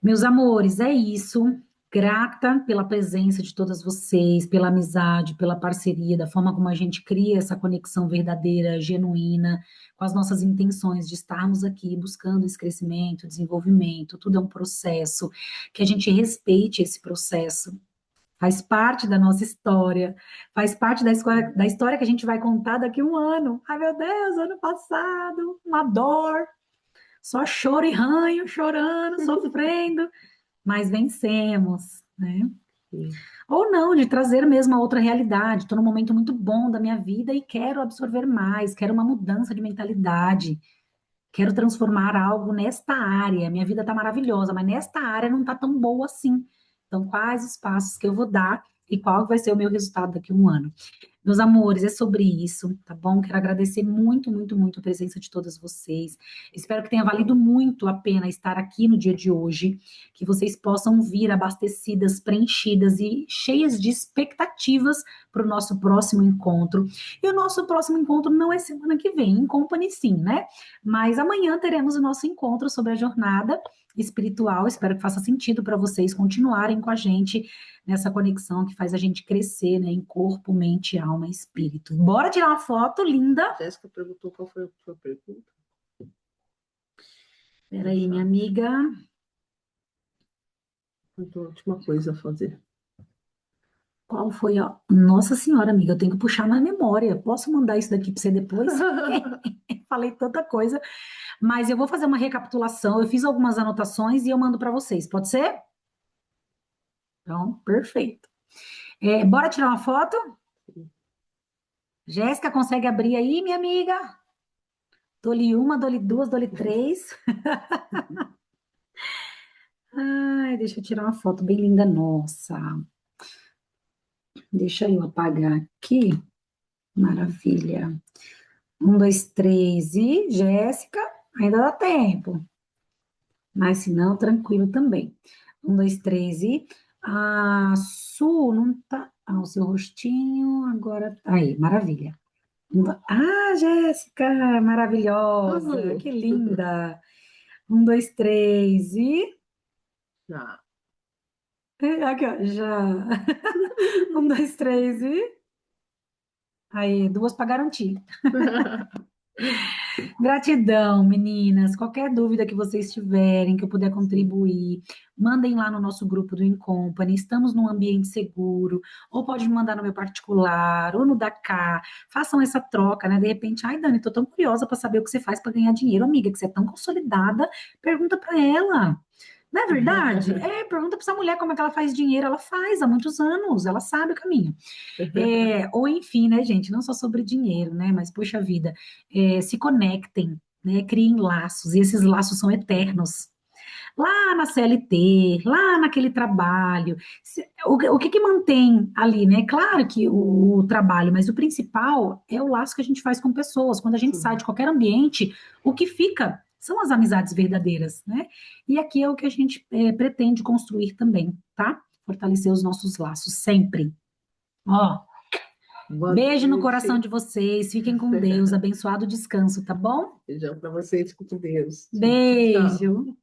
Meus amores, é isso. Grata pela presença de todas vocês, pela amizade, pela parceria, da forma como a gente cria essa conexão verdadeira, genuína, com as nossas intenções de estarmos aqui buscando esse crescimento, desenvolvimento. Tudo é um processo, que a gente respeite esse processo. Faz parte da nossa história, faz parte da história que a gente vai contar daqui a um ano. Ai, meu Deus, ano passado, uma dor. Só choro e ranho, chorando, sofrendo, mas vencemos, né? Ou não, de trazer mesmo a outra realidade. Estou num momento muito bom da minha vida e quero absorver mais, quero uma mudança de mentalidade, quero transformar algo nesta área. Minha vida está maravilhosa, mas nesta área não está tão boa assim. Então, quais os passos que eu vou dar e qual vai ser o meu resultado daqui a um ano? Meus amores, é sobre isso, tá bom? Quero agradecer muito, muito, muito a presença de todas vocês. Espero que tenha valido muito a pena estar aqui no dia de hoje, que vocês possam vir abastecidas, preenchidas e cheias de expectativas para o nosso próximo encontro. E o nosso próximo encontro não é semana que vem, em company sim, né? Mas amanhã teremos o nosso encontro sobre a jornada espiritual. Espero que faça sentido para vocês continuarem com a gente nessa conexão que faz a gente crescer, né, em corpo, mente, alma e espírito. Bora tirar uma foto linda? A Jéssica perguntou qual foi a sua pergunta. Peraí, minha amiga. Então, a última coisa a fazer. Qual foi a... Nossa Senhora, amiga, eu tenho que puxar na memória. Posso mandar isso daqui para você depois? Falei tanta coisa. Mas eu vou fazer uma recapitulação. Eu fiz algumas anotações e eu mando para vocês. Pode ser? Então, perfeito. Bora tirar uma foto? Jéssica, consegue abrir aí, minha amiga? Dou-lhe uma, dou-lhe duas, dou-lhe três. Ai, deixa eu tirar uma foto bem linda nossa. Deixa eu apagar aqui. Maravilha. Um, dois, três e Jéssica, ainda dá tempo. Mas se não, tranquilo também. Um, dois, três e a Su não tá. Ah, o seu rostinho agora. Aí, maravilha. Ah, Jéssica, maravilhosa, que linda. Um, dois, três e. Ah, Aqui, ó, já. Um, dois, três e. Aí, duas para garantir. Gratidão, meninas. Qualquer dúvida que vocês tiverem, que eu puder contribuir, mandem lá no nosso grupo do Incompany. Estamos num ambiente seguro, ou pode me mandar no meu particular, ou no da Cá. Façam essa troca, né? De repente, ai, Dani, tô tão curiosa para saber o que você faz para ganhar dinheiro, amiga, que você é tão consolidada. Pergunta para ela. Não é verdade? Pergunta para essa mulher como é que ela faz dinheiro. Ela faz há muitos anos, ela sabe o caminho. Ou enfim, né, gente, não só sobre dinheiro, né, mas, poxa vida, se conectem, né, criem laços, e esses laços são eternos. Lá na CLT, lá naquele trabalho, o que que mantém ali, né? Claro que o trabalho, mas o principal é o laço que a gente faz com pessoas. Quando a gente sai de qualquer ambiente, o que fica são as amizades verdadeiras, né? E aqui é o que a gente pretende construir também, tá? Fortalecer os nossos laços sempre. Ó, boa beijo no noite. coração de vocês, fiquem com Deus, abençoado descanso, tá bom? Beijão para vocês, com Deus. Tchau. Beijo.